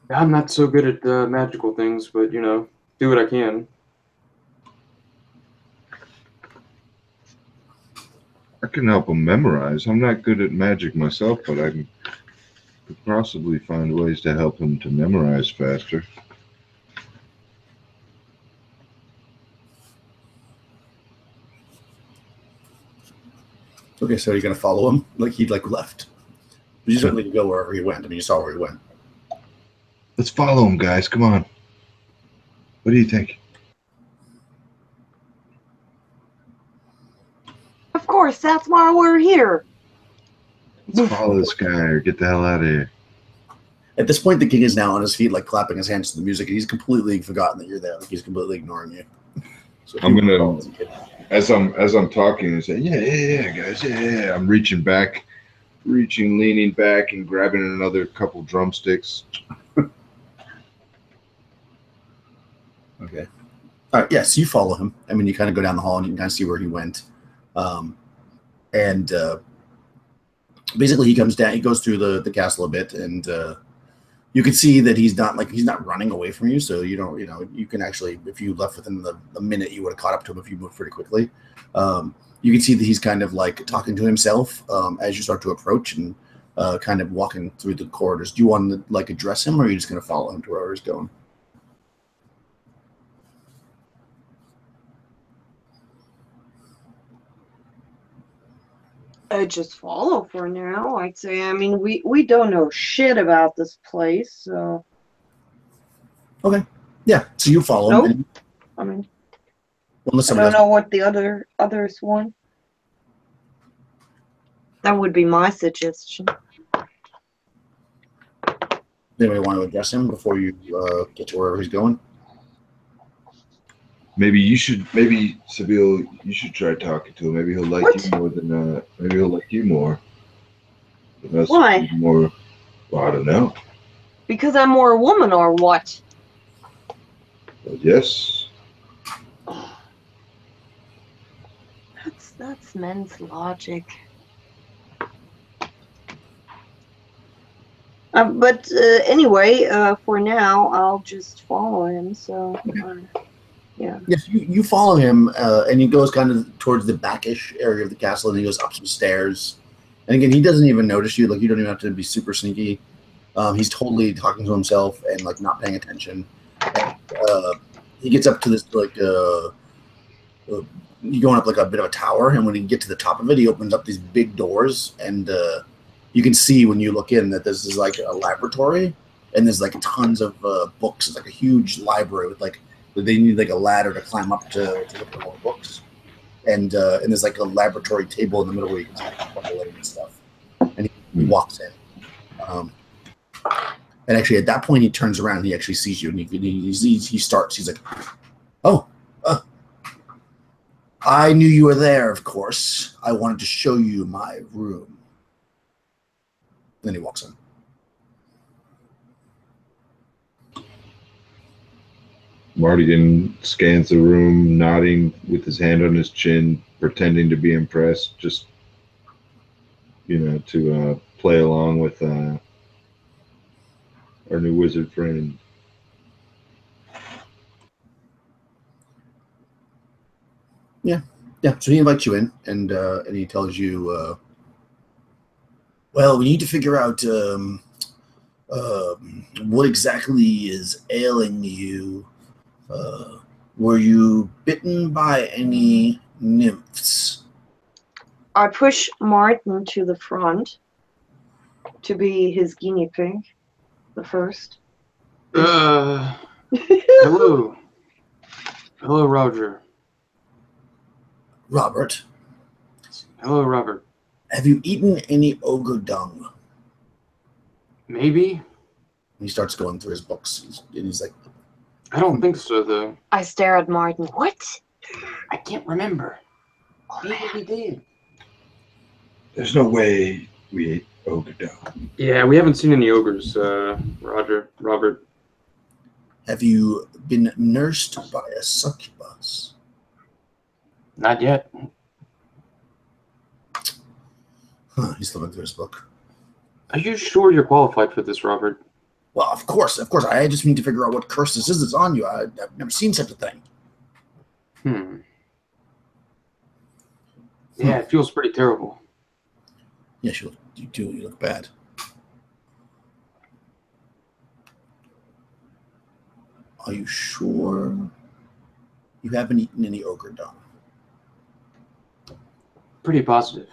I'm not so good at magical things, but do what I can.
I can help him memorize. I'm not good at magic myself, but I could possibly find ways to help him to memorize faster.
Okay, so you're gonna follow him? Like he left. You just don't need to go wherever he went. I mean, you saw where he went.
Let's follow him, guys. Come on. What do you think?
Of course, that's why we're here.
Let's follow this guy or get the hell out of here.
At this point, the king is now on his feet, like clapping his hands to the music, and he's completely forgotten that you're there. Like he's completely ignoring you. So
I'm gonna, as I'm talking, and say, yeah, guys, yeah. I'm reaching back, leaning back, and grabbing another couple drumsticks.
Okay. All right. Yes, you follow him. I mean, you kind of go down the hall and you can kind of see where he went. And basically, he comes down. He goes through the castle a bit, and you can see that he's not running away from you. So you don't, you can actually, if you left within the minute, you would have caught up to him if you moved pretty quickly. You can see that he's kind of like talking to himself as you start to approach and kind of walking through the corridors. Do you want to like address him, or are you just going to follow him to wherever he's going?
Just follow for now, I'd say. I mean, we don't know shit about this place, so.
Okay. Yeah. So you follow
Nope.
him.
I mean,
Unless
I
somebody
don't know what the others want. That would be my suggestion.
Anybody want to address him before you get to wherever he's going?
Maybe Sabine, you should try talking to him. Maybe he'll like
What?
you more than. Maybe he'll like you more.
Why?
More. Well, I don't know.
Because I'm more a woman, or what?
But yes.
That's men's logic. But anyway, for now, I'll just follow him. So, yeah.
Yes, you follow him, and he goes kind of towards the backish area of the castle, and he goes up some stairs. And again, he doesn't even notice you. Like you don't even have to be super sneaky. He's totally talking to himself and like not paying attention. And, he gets up to this like you're going up like a bit of a tower, and when you get to the top of it, he opens up these big doors, and you can see when you look in that this is like a laboratory, and there's like tons of books. It's like a huge library with like they need like a ladder to climb up to look at all the books, and there's like a laboratory table in the middle where you can see like, and stuff. And he walks in, and actually at that point he turns around. And he actually sees you, and he starts. He's like, "Oh, I knew you were there. Of course, I wanted to show you my room." Then he walks in.
Mardigan scans the room, nodding with his hand on his chin, pretending to be impressed, just, to play along with our new wizard friend.
Yeah. So he invites you in, and he tells you, well, we need to figure out what exactly is ailing you. Were you bitten by any nymphs?
I push Martin to the front to be his guinea pig, the first.
Hello. Hello, Roger.
Robert,
Hello, Robert.
have you eaten any ogre dung?
Maybe?
And he starts going through his books, and he's like,
I don't think so, though.
I stare at Martin. What?
I can't remember. Maybe we did.
There's no way we ate ogre dung.
Yeah, we haven't seen any ogres, Roger. Robert.
have you been nursed by a succubus?
Not yet.
He's looking through his book.
Are you sure you're qualified for this, Robert?
Well, of course. I just need to figure out what curse this is that's on you. I've never seen such a thing.
Yeah, it feels pretty terrible.
Yes, you do. You look bad. Are you sure you haven't eaten any ogre dung?
pretty positive.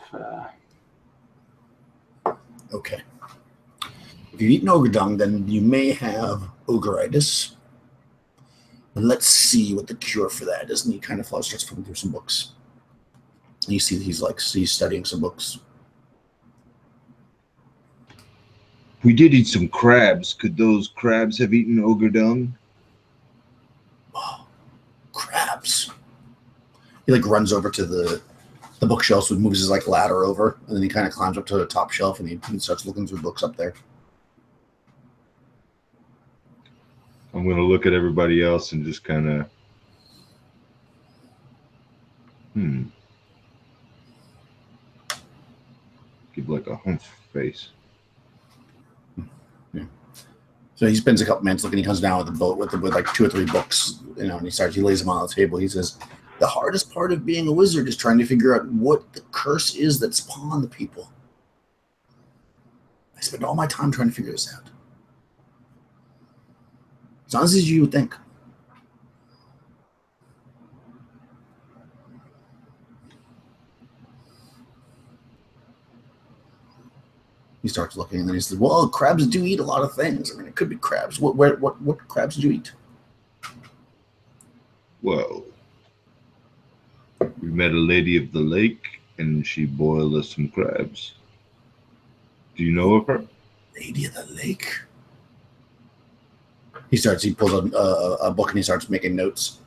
Okay. If you've eaten ogre dung, then you may have ogreitis. And let's see what the cure for that is. And he kind of starts flipping through some books. And you see that he's studying some books.
We did eat some crabs. Could those crabs have eaten ogre dung?
Oh, crabs. He runs over to the bookshelf, so he moves his ladder over, and then he kind of climbs up to the top shelf and he starts looking through books up there.
I'm going to look at everybody else and just kind of, give a humph face.
Yeah. So he spends a couple minutes looking. He comes down with a boat with 2 or 3 books, and he lays them on the table. He says, "The hardest part of being a wizard is trying to figure out what the curse is that's upon the people. I spend all my time trying to figure this out. It's not as easy as you would think." He starts looking, and then he says, "Well, crabs do eat a lot of things. I mean, it could be crabs. What crabs do you eat?"
Well, we met a lady of the lake, and she boiled us some crabs. Do you know of her?
Lady of the lake? He pulls out a book and he starts making notes.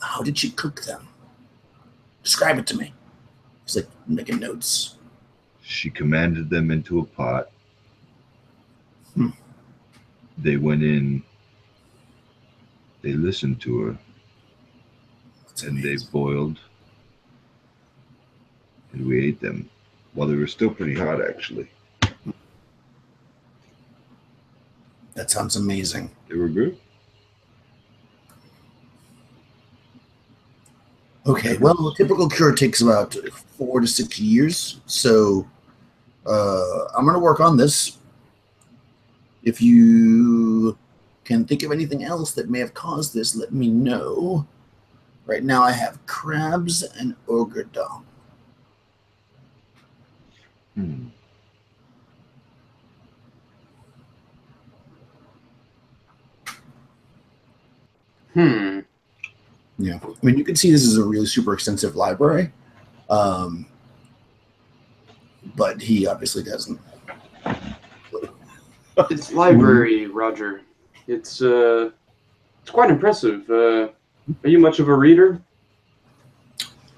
How did she cook them? Describe it to me. He's making notes.
She commanded them into a pot.
Hmm.
They went in. They listened to her.
That's
and
amazing.
They boiled. And we ate them. While they were still pretty hot, actually.
That sounds amazing.
They were good.
Okay, well, a typical cure takes about 4 to 6 years. So I'm going to work on this. If you can think of anything else that may have caused this, let me know. Right now I have crabs and ogre dung. Yeah, I mean, you can see this is a really super extensive library, but he obviously doesn't.
It's library, Roger. It's quite impressive. Are you much of a reader?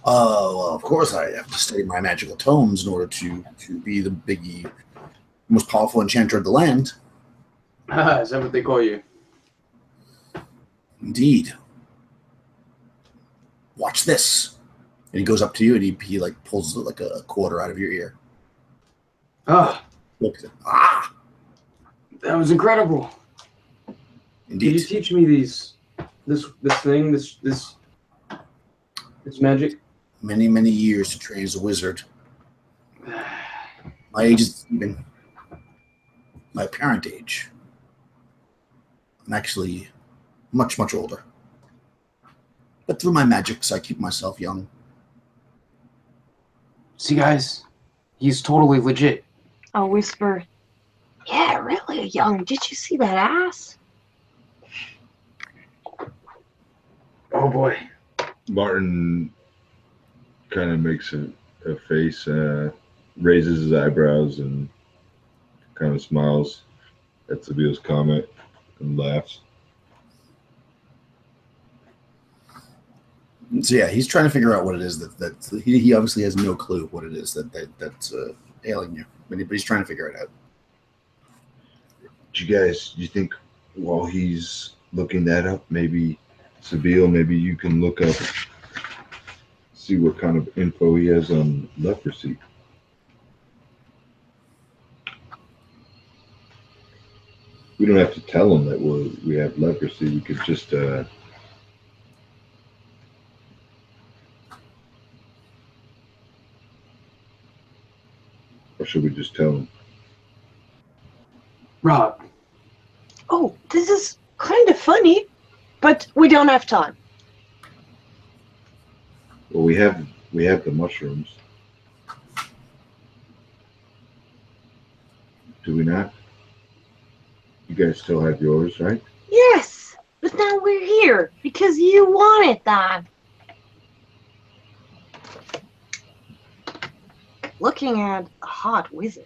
Well, of course I have to study my magical tomes in order to be the most powerful enchanter of the land.
Is that what they call you?
Indeed. Watch this. And he goes up to you and he pulls a quarter out of your ear.
Ah, that was incredible.
Indeed.
Can you teach me this magic?
Many, many years to train as a wizard. My age is even my apparent age. I'm actually much, much older. But through my magics, I keep myself young.
See, guys, he's totally legit.
I'll whisper, "Yeah, really young. Did you see that ass?"
Oh boy.
Martin kind of makes a face, raises his eyebrows, and kind of smiles at Sabiel's comment and laughs.
So yeah, he's trying to figure out what it is that he obviously has no clue what it is that's ailing you, but he's trying to figure it out.
Do you think while he's looking that up, maybe Sabiel, maybe you can look up, see what kind of info he has on leprosy? We don't have to tell him that we have leprosy. We could just or should we just tell him?
Rob.
Oh, this is kind of funny, but we don't have time.
Well, we have We have the mushrooms. Do we not? You guys still have yours, right?
Yes, but now we're here because you wanted that. Looking at a hot wizard.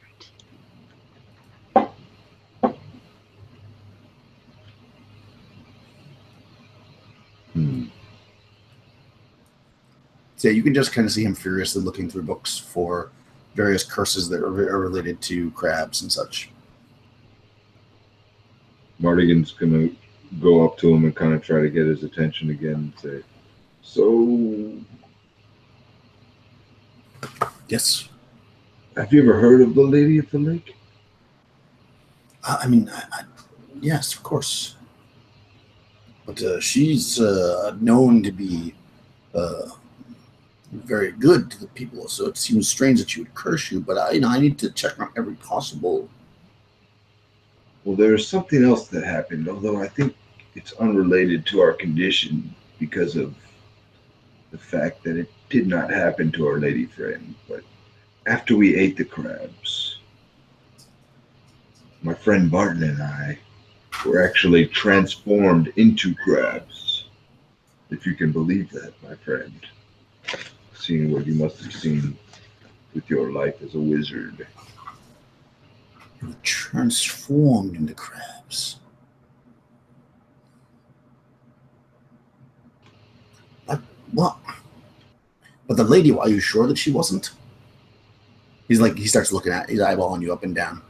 So you can just kind of see him furiously looking through books for various curses that are related to crabs and such.
Mardigan's gonna go up to him and kind of try to get his attention again and say, "So,
Yes.
have you ever heard of the Lady of the Lake?"
I mean, yes, of course. But she's known to be very good to the people, so it seems strange that she would curse you. But I need to check on every possible.
Well, there's something else that happened, although I think it's unrelated to our condition because of the fact that it did not happen to our lady friend. But after we ate the crabs, my friend Martin and I were actually transformed into crabs. If you can believe that, my friend. Seeing what you must have seen with your life as a wizard.
You're transformed into crabs. What? But the lady, are you sure that she wasn't? He's like, he starts looking at, he's eyeballing you up and down.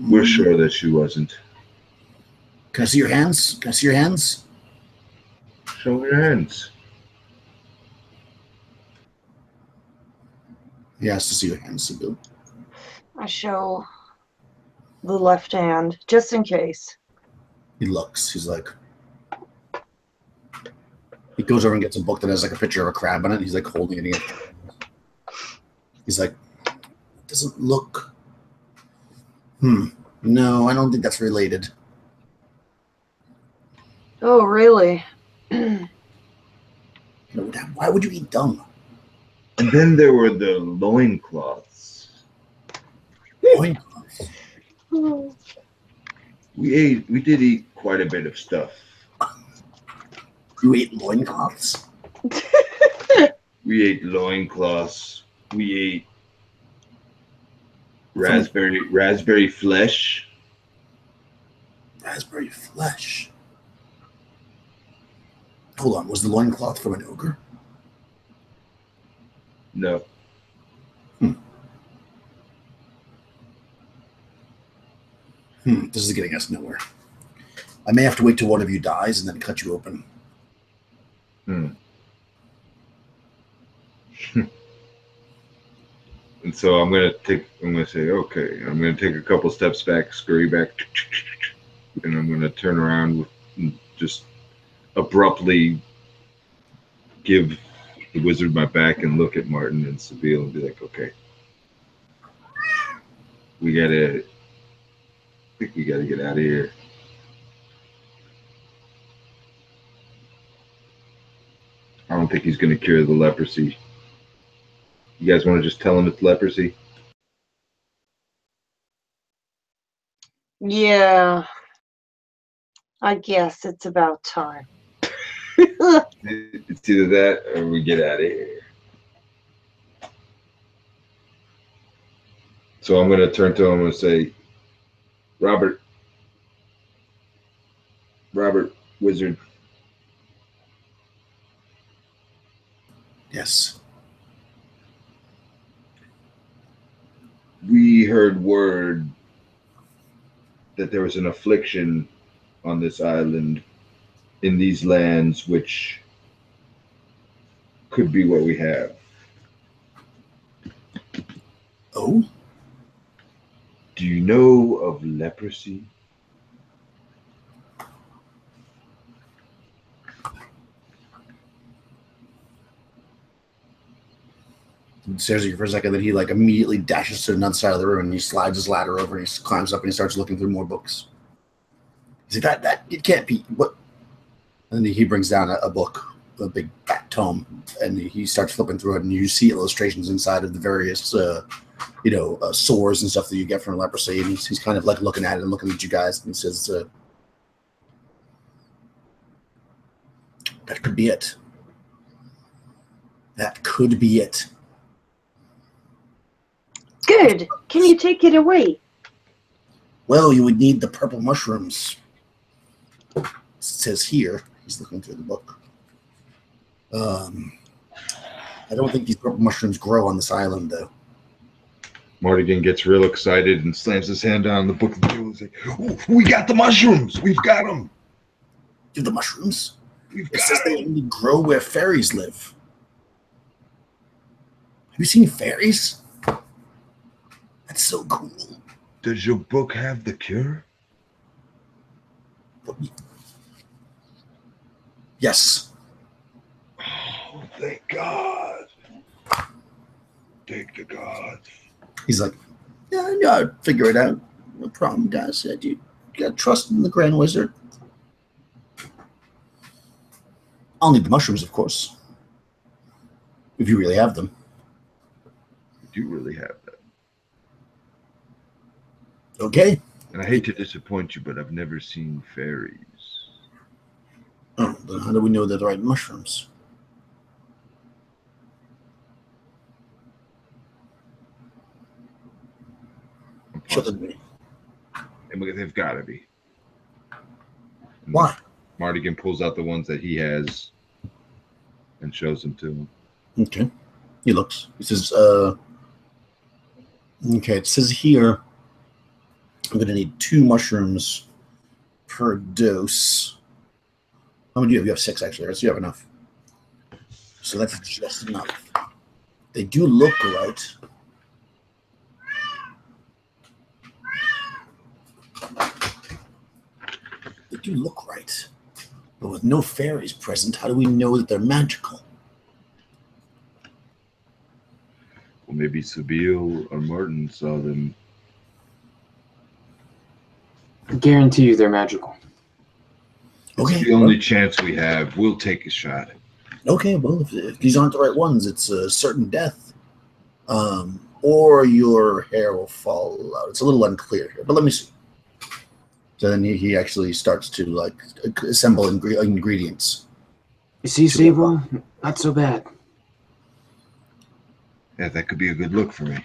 We're sure that she wasn't.
Can I see your hands? Can I see your hands?
Show your hands.
He has to see your hands, Sibyl.
I show the left hand, just in case.
He looks. He's like, he goes over and gets a book that has like a picture of a crab on it. He's like holding it. He's like, it doesn't look. No, I don't think that's related.
Oh, really?
Why would you eat dung?
And then there were the loincloths.
Loincloths?
We did eat quite a bit of stuff.
You ate loincloths?
We ate loincloths. We ate raspberry flesh.
Raspberry flesh. Hold on, was the loincloth from an ogre?
No.
This is getting us nowhere. I may have to wait till one of you dies and then cut you open.
And so I'm gonna say, okay, I'm gonna take a couple steps back, scurry back, and I'm gonna turn around and just abruptly give the wizard my back and look at Martin and Sabine and be like, okay, I think we gotta get out of here. I don't think he's gonna cure the leprosy. You guys want to just tell him it's leprosy?
Yeah. I guess it's about time.
It's either that or we get out of here. So I'm going to turn to him and say, Robert, wizard.
Yes.
We heard word that there was an affliction on this island in these lands, which could be what we have.
Oh?
Do you know of leprosy?
He stares at you for a second, then he like immediately dashes to another side of the room and he slides his ladder over and he climbs up and he starts looking through more books. He's like, that it can't be. What? And then he brings down a book, a big fat tome, and he starts flipping through it, and you see illustrations inside of the various, sores and stuff that you get from leprosy. And he's kind of like looking at it and looking at you guys, and he says, "That could be it. That could be it."
Good. Can you take it away?
Well, you would need the purple mushrooms. It says here. He's looking through the book. I don't think these purple mushrooms grow on this island, though.
Mardigan gets real excited and slams his hand down on the book of the table. He's like, "Ooh, we got the mushrooms. We've got them.
Do the mushrooms?
We've
It
got
says they
them."
only grow where fairies live. Have you seen fairies? That's so cool.
Does your book have the cure?
Yes.
Oh, thank God. Thank the gods.
He's like, yeah, I'll figure it out. No problem, guys. You got trust in the Grand Wizard. I'll need the mushrooms, of course. If you really have them.
You do really have that.
Okay.
And I hate to disappoint you, but I've never seen fairies.
Oh, then how do we know they're the right mushrooms? Show them to me.
And they've got to be. And
Why?
Mardigan pulls out the ones that he has and shows them to him.
Okay. He looks. He says, okay, it says here I'm going to need 2 mushrooms per dose. How many do you have? You have 6, actually, right? So you have enough. So that's just enough. They do look right. They do look right. But with no fairies present, how do we know that they're magical?
Well, maybe Sabine or Martin saw them.
I guarantee you they're magical.
It's
Okay.
the only chance we have. We'll take a shot.
Okay, well, if these aren't the right ones, it's a certain death. Or your hair will fall out. It's a little unclear here, but let me see. So then he actually starts to like assemble ingredients.
You see, Sable? Not so bad.
Yeah, that could be a good look for me.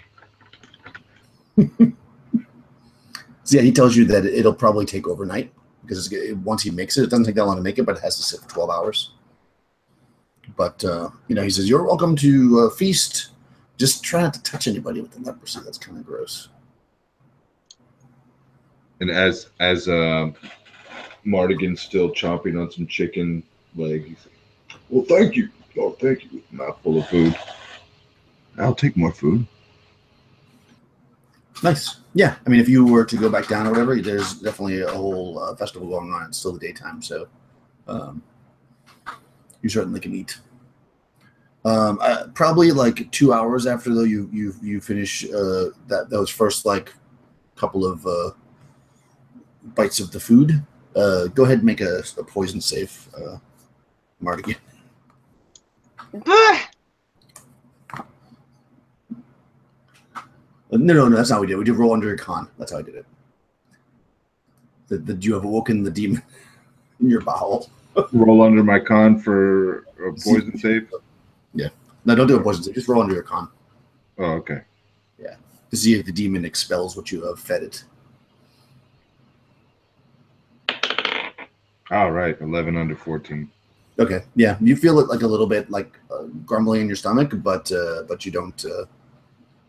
So yeah, he tells you that it'll probably take overnight because once he makes it, it doesn't take that long to make it, but it has to sit for 12 hours. But he says you're welcome to feast. Just try not to touch anybody with the leprosy. That's kind of gross.
And as Mardigan's still chomping on some chicken leg, he's like, "Well, thank you. Oh, thank you." With a mouthful of food. I'll take more food.
Nice. Yeah, I mean, if you were to go back down or whatever, there's definitely a whole festival going on. It's still the daytime, so you certainly can eat. Probably like 2 hours after though you finish those first like couple of bites of the food. Go ahead and make a poison save, Mardigan. No, that's not what we did. We did roll under your con. That's how I did it. That you have awoken the demon in your bowel.
Roll under my con for a poison save?
Yeah. No, don't do a poison save. Just roll under your con.
Oh, okay.
Yeah. To see if the demon expels what you have fed it.
All right. 11 under 14.
Okay. Yeah. You feel it like a little bit like grumbling in your stomach, but you don't.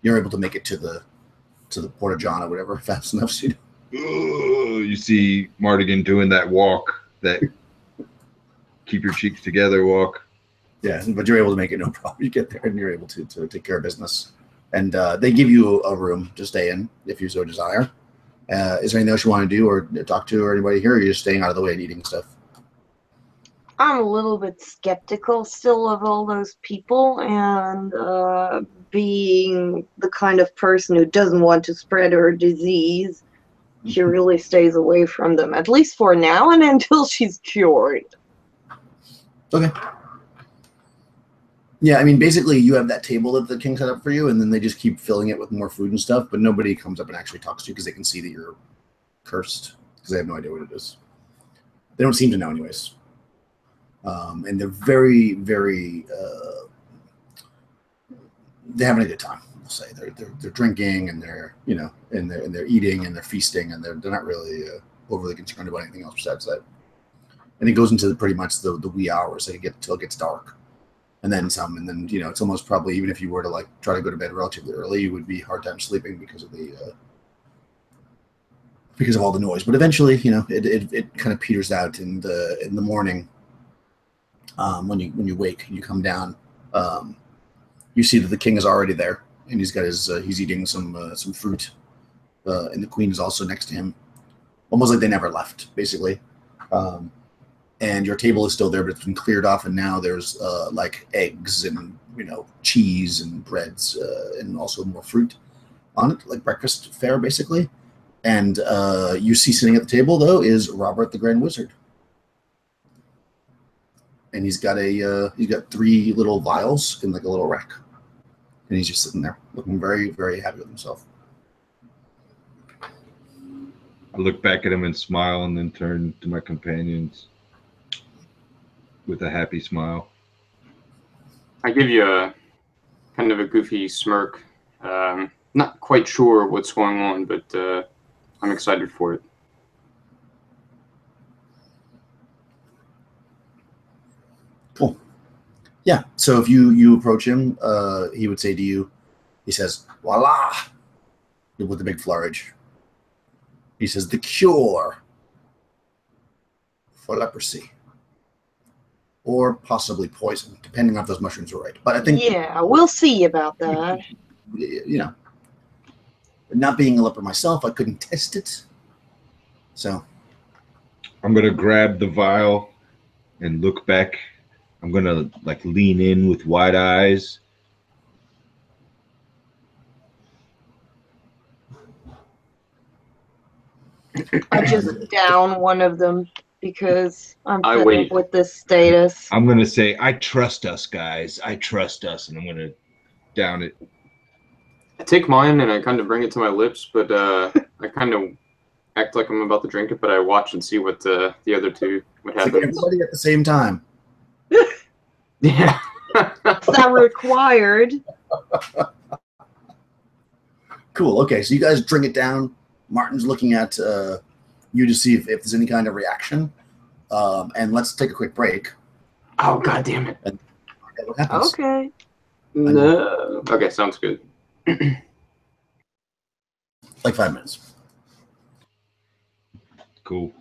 You're able to make it to the Porta John or whatever fast enough. So
You see Mardigan doing that walk, that keep your cheeks together walk.
Yeah, but you're able to make it no problem. You get there and you're able to take care of business. And they give you a room to stay in if you so desire. Is there anything else you want to do or talk to or anybody here, or you're just staying out of the way and eating stuff?
I'm a little bit skeptical still of all those people, and being the kind of person who doesn't want to spread her disease, she really stays away from them, at least for now and until she's cured.
Okay. Yeah, I mean, basically, you have that table that the king set up for you, and then they just keep filling it with more food and stuff, but nobody comes up and actually talks to you because they can see that you're cursed, because they have no idea what it is. They don't seem to know anyways. And they're very, very, they're having a good time. I'll say they're drinking and they're and they're eating and they're feasting, and they're not really overly concerned about anything else besides that. And it goes into pretty much the wee hours till it gets dark, and then some, and then it's almost probably, even if you were to like try to go to bed relatively early, you would be hard time sleeping because of all the noise. But eventually, it kind of peters out in the morning. When you wake and you come down, you see that the king is already there, and he's got he's eating some fruit, and the queen is also next to him, almost like they never left, basically. And your table is still there, but it's been cleared off, and now there's like eggs and cheese and breads, and also more fruit on it, like breakfast fare, basically. And you see sitting at the table though is Robert the Grand Wizard, and he's got 3 little vials in like a little rack, and he's just sitting there looking very, very happy with himself.
I look back at him and smile, and then turn to my companions with a happy smile.
I give you a kind of a goofy smirk. Not quite sure what's going on, but I'm excited for it.
Cool. Yeah. So if you approach him, he would say to you, he says, "Voila!" with a big flourish. He says, "The cure for leprosy, or possibly poison, depending on if those mushrooms are right." But I think,
yeah, we'll see about that.
Not being a leper myself, I couldn't test it. So
I'm gonna grab the vial and look back. I'm gonna like lean in with wide eyes.
I just down one of them because I'm
I
fed
wait.
up with this status.
I'm gonna say, "I trust us, guys. I trust us," and I'm gonna down it.
I take mine and I kind of bring it to my lips, but I kind of act like I'm about to drink it, but I watch and see what the other two would
it's like
happen.
everybody at the same time.
Yeah.
It's not required.
Cool. Okay, so you guys drink it down. Martin's looking at you to see if there's any kind of reaction. And let's take a quick break.
Oh, God damn it.
And what happens?
Okay.
No. Okay, sounds good.
Like 5 minutes.
Cool.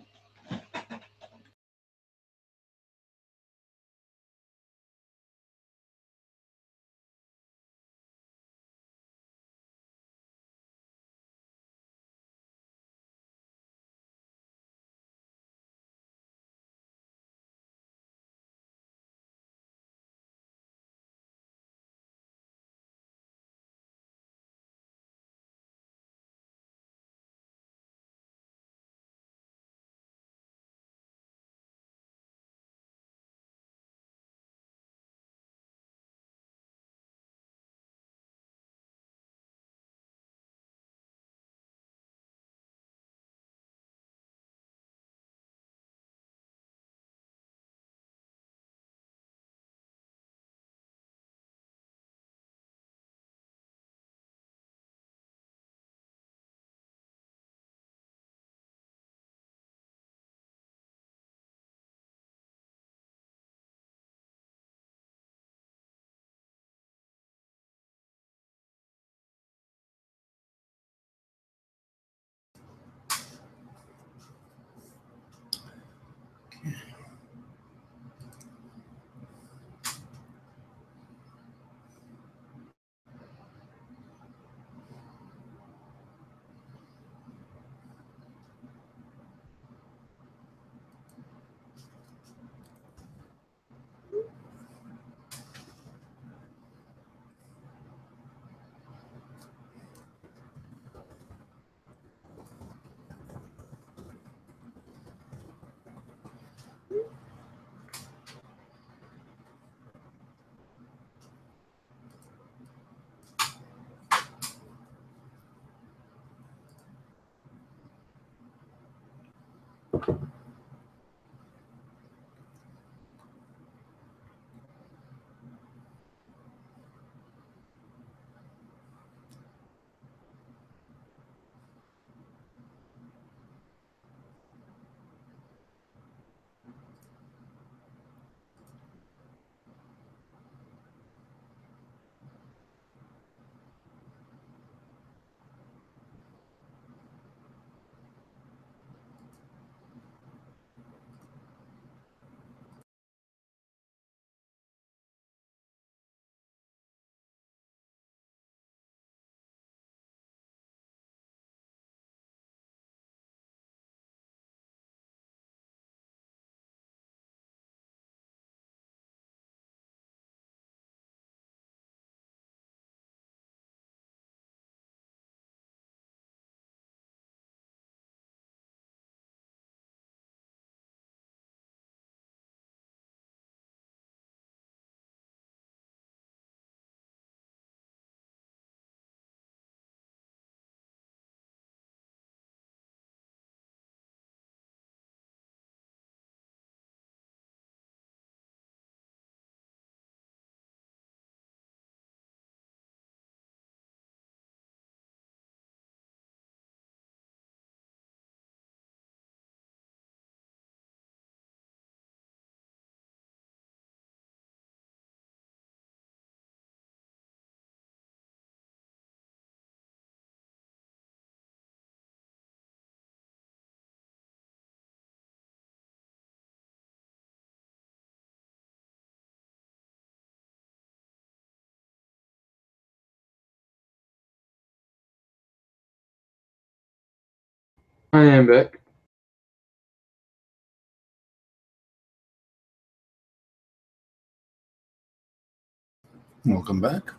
I am back.
Welcome back.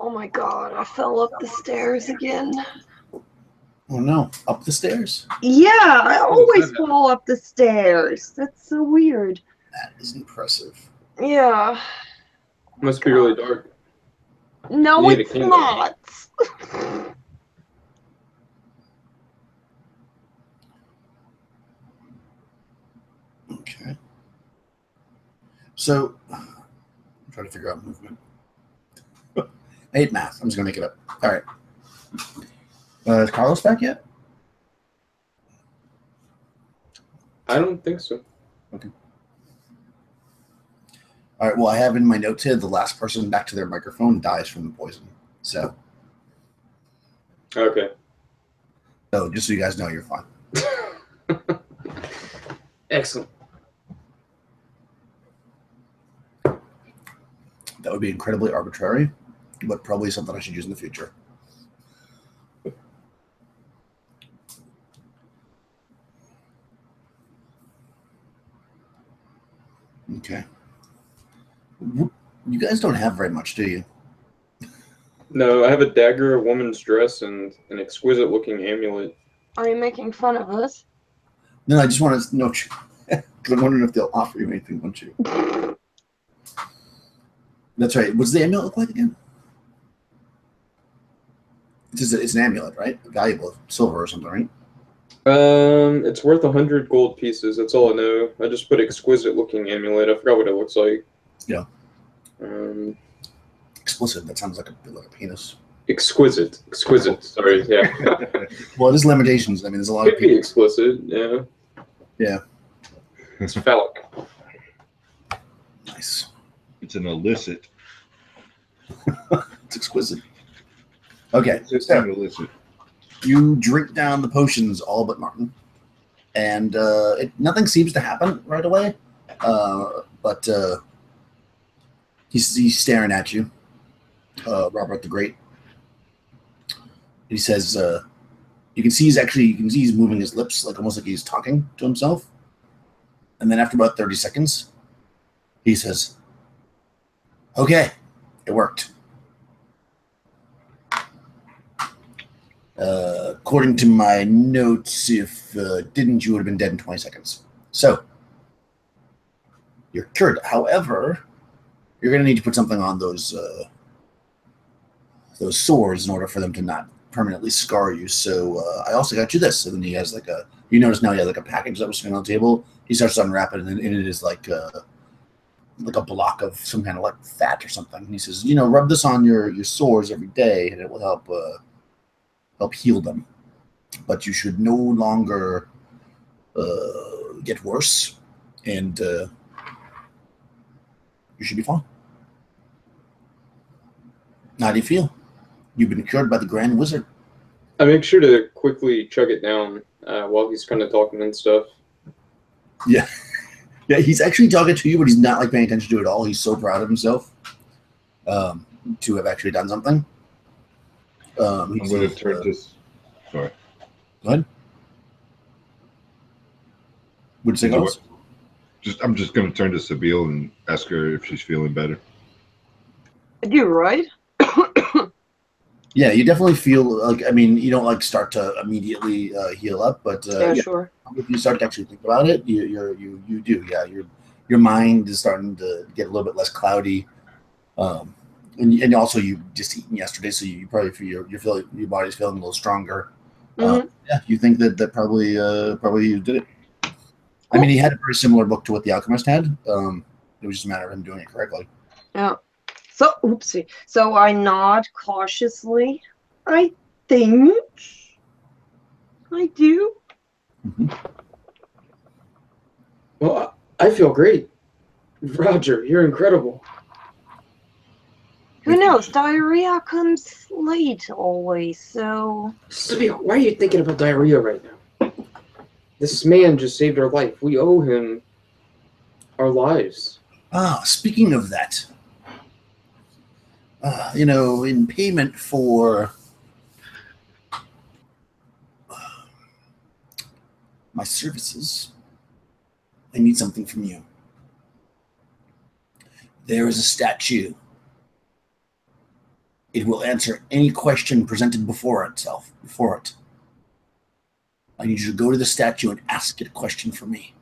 Oh my god, I fell up the stairs again.
Oh no, up the stairs?
Yeah, I always fall up the stairs. That's so weird.
That is impressive.
Yeah.
Must be really dark.
No,
You need a
it's
candle.
not.
Okay. So, I'm trying to figure out movement. I hate math. I'm just going to make it up. All right. Is Carlos back yet?
I don't think so.
Okay. All right. Well, I have in my notes here the last person back to their microphone dies from the poison. So
Okay.
just so you guys know, you're fine.
Excellent.
That would be incredibly arbitrary, but probably something I should use in the future. Okay. You guys don't have very much, do you?
No, I have a dagger, a woman's dress, and an exquisite-looking amulet.
Are you making fun of us?
No, I just want to know because I'm wondering if they'll offer you anything, won't you? That's right. What's the amulet look like again? It's an amulet, right? Valuable, silver or something, right?
It's worth 100 gold pieces. That's all I know. I just put exquisite-looking amulet. I forgot what it looks like.
Yeah.
Explicit.
That sounds like a penis.
Exquisite. Sorry. Yeah.
Well, there's limitations. I mean, there's a lot of
Could be
people.
explicit. Yeah.
Yeah.
It's phallic.
Nice.
It's an illicit.
It's exquisite. Okay.
It's
So
an illicit.
you drink down the potions, all but Martin, and nothing seems to happen right away. But he's staring at you, Robert the Great. He says, you can see he's moving his lips, like almost like he's talking to himself. And then after about 30 seconds, he says, "Okay, it worked. According to my notes, if didn't, you would have been dead in 20 seconds. So, you're cured. However, you're going to need to put something on those sores in order for them to not permanently scar you. So, I also got you this." And then he has you notice now he has like a package that was sitting on the table. He starts to unwrap it, and it is like a block of some kind of like fat or something. And he says, rub this on your sores every day, and it will help heal them. But you should no longer get worse, and you should be fine. How do you feel? You've been cured by the Grand Wizard.
I make sure to quickly chug it down while he's kind of talking and stuff.
Yeah. Yeah, he's actually talking to you, but he's not like paying attention to it at all. He's so proud of himself to have actually done something.
I'm going to turn this. Sorry.
Go ahead. Would you say else?
I'm just going to turn to Sabine and ask her if she's feeling better.
You're right.
Yeah, you definitely feel like, you don't start to immediately heal up, but
Sure.
if you start to actually think about it, you do. Yeah, your mind is starting to get a little bit less cloudy, and also you just eaten yesterday, so you probably feel your body's feeling a little stronger.
Mm-hmm.
Yeah, you think that probably you did it. I mean, he had a very similar book to what the alchemist had. It was just a matter of him doing it correctly.
Yeah. So, oopsie. So I nod cautiously. I think I do.
Mm-hmm.
Well, I feel great. Roger, you're incredible.
Who knows? Diarrhea comes late always, so...
Sabine, why are you thinking about diarrhea right now? This man just saved our life. We owe him our lives.
Speaking of that, in payment for my services, I need something from you. There is a statue It will answer any question presented before it. I need you to go to the statue and ask it a question for me.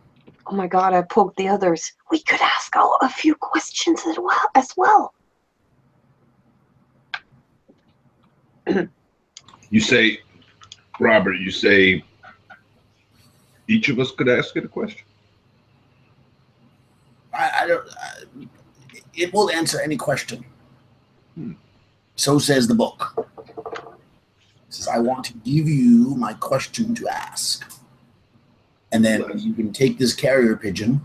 Oh my God, I poked the others. We could ask a few questions as well.
You say, Robert, you say each of us could ask it a question?
I don't. It will answer any question. So says the book. It says, I want to give you my question to ask. And then you can take this carrier pigeon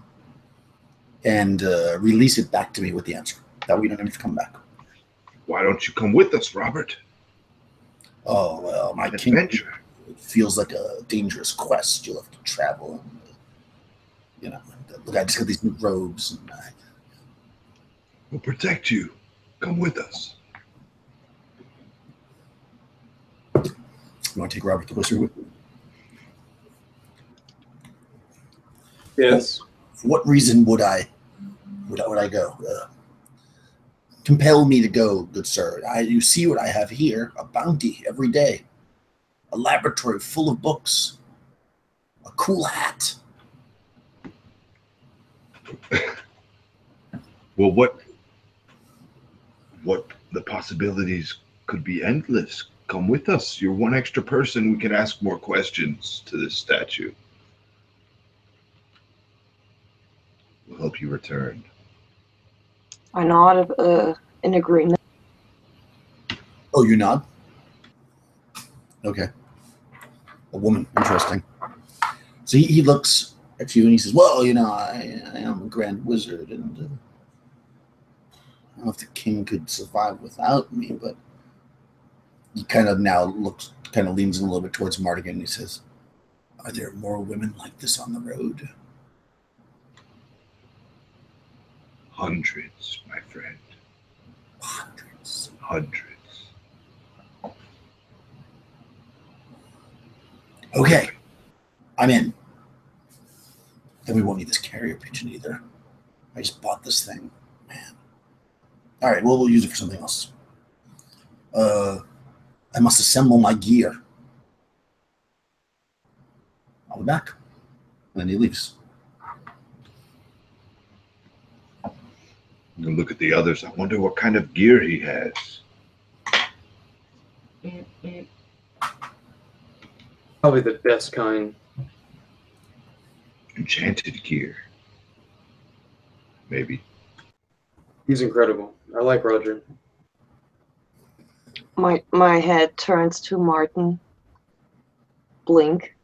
and release it back to me with the answer. That way you don't have to come back.
Why don't you come with us, Robert?
Oh, well, my
adventure.
It feels like a dangerous quest. You'll have to travel. And, look, I just got these new robes. And
we'll protect you. Come with us.
You want to take Robert the Wizard with you?
Yes.
For what reason would I go? Compel me to go, good sir. You see what I have here, a bounty every day, a laboratory full of books, a cool hat.
Well, what the possibilities could be endless. Come with us. You're one extra person. We can ask more questions to this statue. We'll help you return.
I nod in agreement.
Oh, you nod? Okay. A woman. Interesting. So he looks at you and he says, well, I am a grand wizard, and I don't know if the king could survive without me, but he kind of now leans in a little bit towards Mardigan, and he says, are there more women like this on the road?
Hundreds, my friend. Hundreds.
Okay. I'm in. Then we won't need this carrier pigeon either. I just bought this thing. Man. All right, well, we'll use it for something else. I must assemble my gear. I'll be back. And then he leaves.
You look at the others. I wonder what kind of gear he has.
Probably the best kind.
Enchanted gear. Maybe.
He's incredible. I like Roger.
My head turns to Martin. Blink.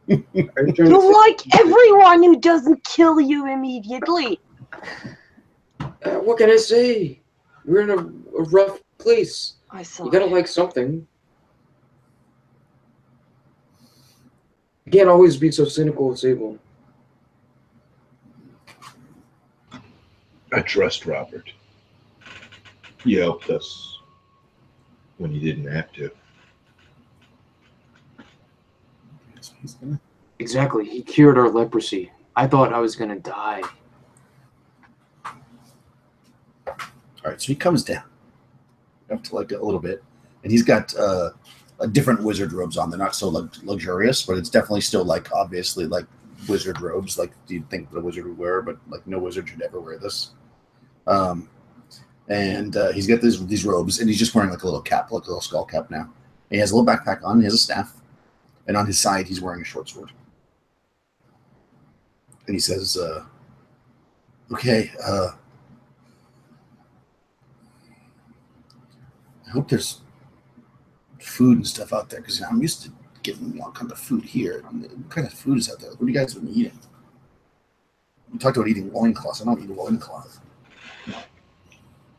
You like everyone who doesn't kill you immediately.
What can I say? We're in a rough place.
I saw.
You gotta like something. You can't always be so cynical with Sable.
I trust Robert. He helped us when he didn't have to.
Exactly. He cured our leprosy. I thought I was gonna die.
All right, so he comes down up to like a little bit, and he's got a different wizard robes on. They're not so luxurious, but it's definitely still like obviously like wizard robes, like you'd think the wizard would wear, but like no wizard should ever wear this. And he's got these robes, and he's just wearing like a little cap, like a little skull cap now. And he has a little backpack on. He has a staff, and on his side he's wearing a short sword. And he says, "Okay." I hope there's food and stuff out there, because I'm used to getting all kinds of food here. What kind of food is out there? What have you guys been eating? You talked about eating loincloths. I don't eat a loincloth.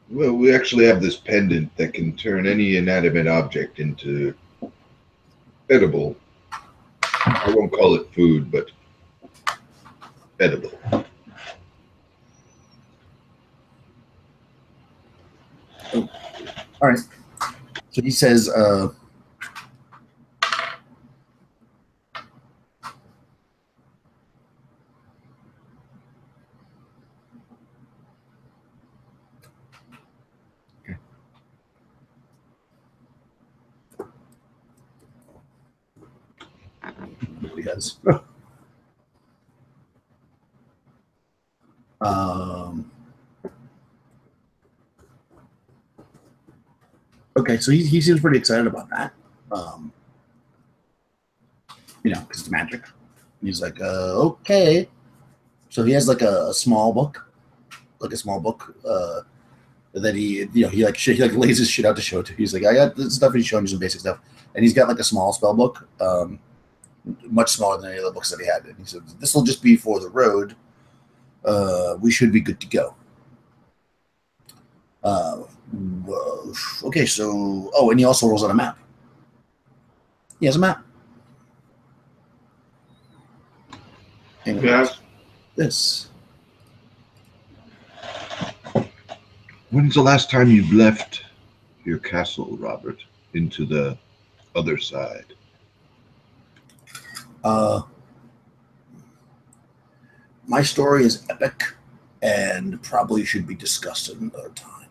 Well, we actually have this pendant that can turn any inanimate object into edible. I won't call it food, but edible.
Oh. All right. So he says, what he has. Okay, so he seems pretty excited about that. Because it's magic. He's like, okay. So he has like a small book, that he lays his shit out to show to. He's like, I got this stuff. He's showing you some basic stuff, and he's got like a small spell book, much smaller than any of the books that he had. And he said, this will just be for the road. We should be good to go. Okay, so and he also rolls out a map. He has a map. And this.
When's the last time you've left your castle, Robert, into the other side?
My story is epic and probably should be discussed at another time.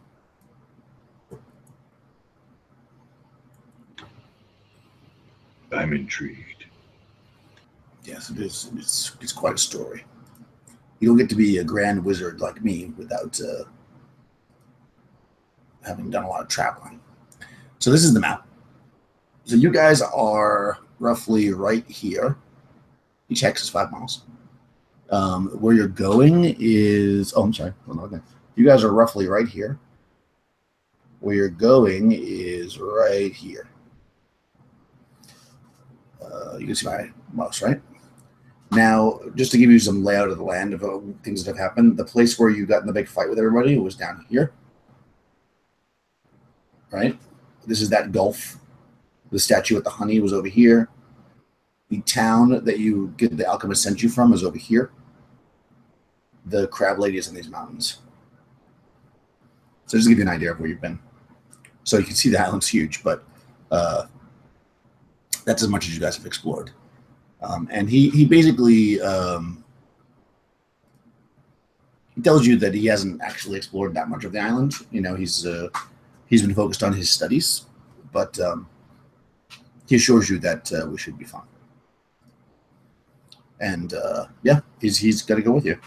I'm intrigued.
Yes, it is. It's quite a story. You don't get to be a grand wizard like me without having done a lot of traveling. So this is the map. So you guys are roughly right here. Each hex is 5 miles. Where you're going is... Oh, I'm sorry. Hold on, okay. You guys are roughly right here. Where you're going is right here. You can see my mouse, right? Now, just to give you some layout of the land of things that have happened, the place where you got in the big fight with everybody was down here. Right? This is that gulf. The statue with the honey was over here. The town that you get the alchemist sent you from is over here. The crab lady is in these mountains. So just to give you an idea of where you've been. So you can see the island's huge, but that's as much as you guys have explored. And he basically he tells you that he hasn't actually explored that much of the island. He's been focused on his studies, but he assures you that we should be fine. And yeah, he's going to go with you,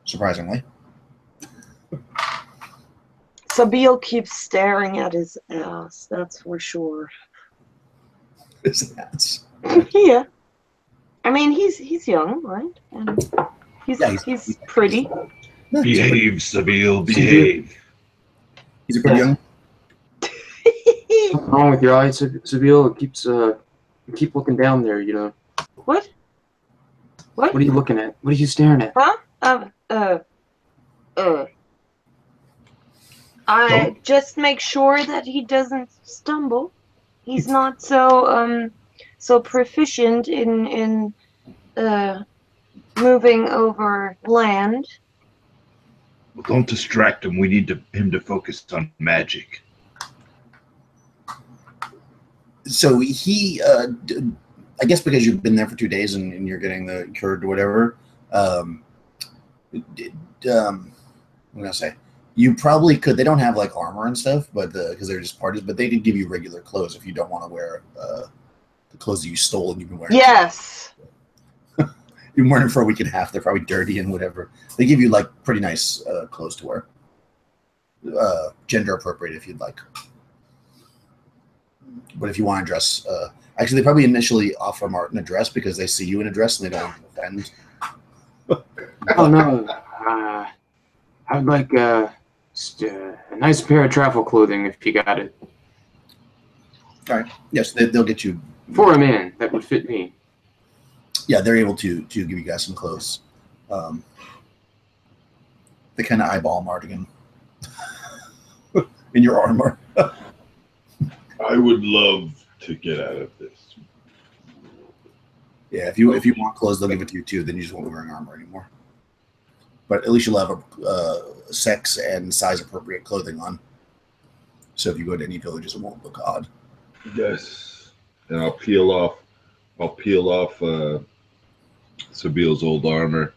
surprisingly.
Sabil keeps staring at his ass, that's for sure.
His ass.
Yeah. I mean, he's young, right? And he's pretty.
Behave, Sabil, behave.
He's a pretty young.
What's wrong with your eyes, Sabil? Keep looking down there,
What?
What are you looking at? What are you staring at?
Huh? I just make sure that he doesn't stumble. He's not so proficient in moving over land.
Well, don't distract him. We need him to focus on magic.
So he, I guess because you've been there for 2 days and you're getting the cured or whatever, I'm gonna say you probably could. They don't have like armor and stuff, but because they're just parties, but they could give you regular clothes if you don't want to wear the clothes that you stole and you've been wearing.
Yes.
You've been wearing them for a week and a half. They're probably dirty and whatever. They give you like pretty nice clothes to wear, gender appropriate if you'd like. But if you want to dress, actually, they probably initially offer Martin a dress because they see you in a dress and they don't want to offend.
Oh no, I'd like a nice pair of travel clothing if you got it.
All right. Yes, they'll get you.
For a man, that would fit me.
Yeah, they're able to give you guys some clothes. They kind of eyeball Mardigan in your armor.
I would love to get out of this.
Yeah, if you want clothes, they'll give it to you too. Then you just won't be wearing armor anymore. But at least you'll have a sex and size appropriate clothing on. So if you go to any villages, it won't look odd.
Yes, and I'll peel off Sabil's old armor,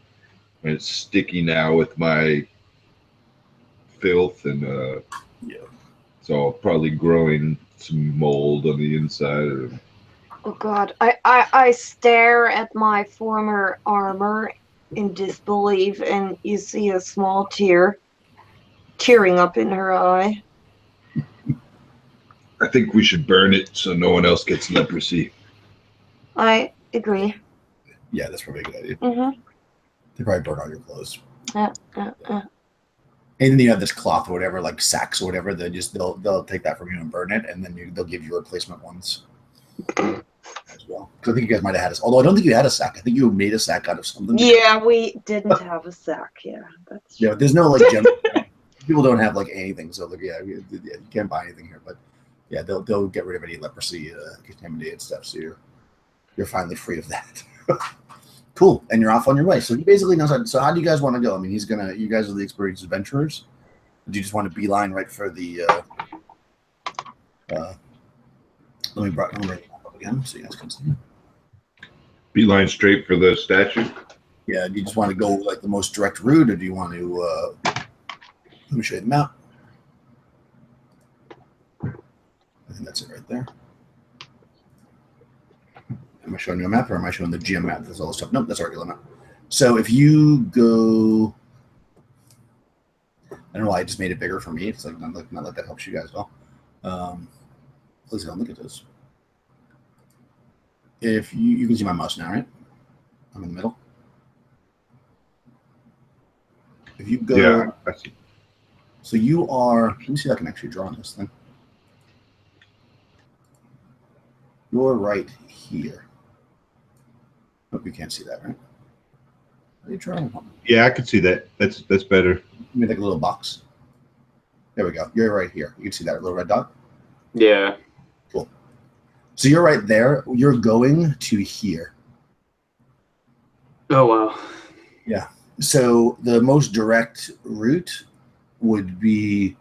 and it's sticky now with my filth, and
yeah.
So I'll probably growing some mold on the inside.
Oh God, I stare at my former armor in disbelief, and you see a small tear tearing up in her eye.
I think we should burn it so no one else gets leprosy.
I agree.
Yeah, that's probably a good idea.
Mm-hmm.
They probably burn all your clothes.
And
then you have this cloth or whatever, like sacks or whatever. They'll take that from you and burn it, and then they'll give you replacement ones as well. Because I think you guys might have had although I don't think you had a sack. I think you made a sack out of something.
yeah, we didn't have a sack. Yeah, that's
Yeah, there's no like gem. People don't have like anything, so like you can't buy anything here. But yeah, they'll get rid of any leprosy contaminated stuff, so you're finally free of that. Cool, and you're off on your way. So he basically knows how. So how do you guys want to go? I mean, you guys are the experienced adventurers. Do you just want to beeline right for the? Let me bring it up again so you guys can see.
Beeline straight for the statue.
Yeah, do you just want to go like the most direct route, or do you want to? Let me show you the map. I think that's it right there. Am I showing you a map, or am I showing the GM map? There's all this stuff. Nope, that's already the map. So if you go, I don't know why I just made it bigger for me. It's like not like that helps you guys at all. Please don't look at this. If you can see my mouse now, right? I'm in the middle. If you go,
yeah, I see.
So you are. Let me see if I can actually draw on this thing. You're right here. Hope you can't see that, right? Are you drawing?
Yeah, I can see that. That's better.
Let me take a little box. There we go. You're right here. You can see that little red dot?
Yeah.
Cool. So you're right there. You're going to here.
Oh, wow.
Yeah. So the most direct route would be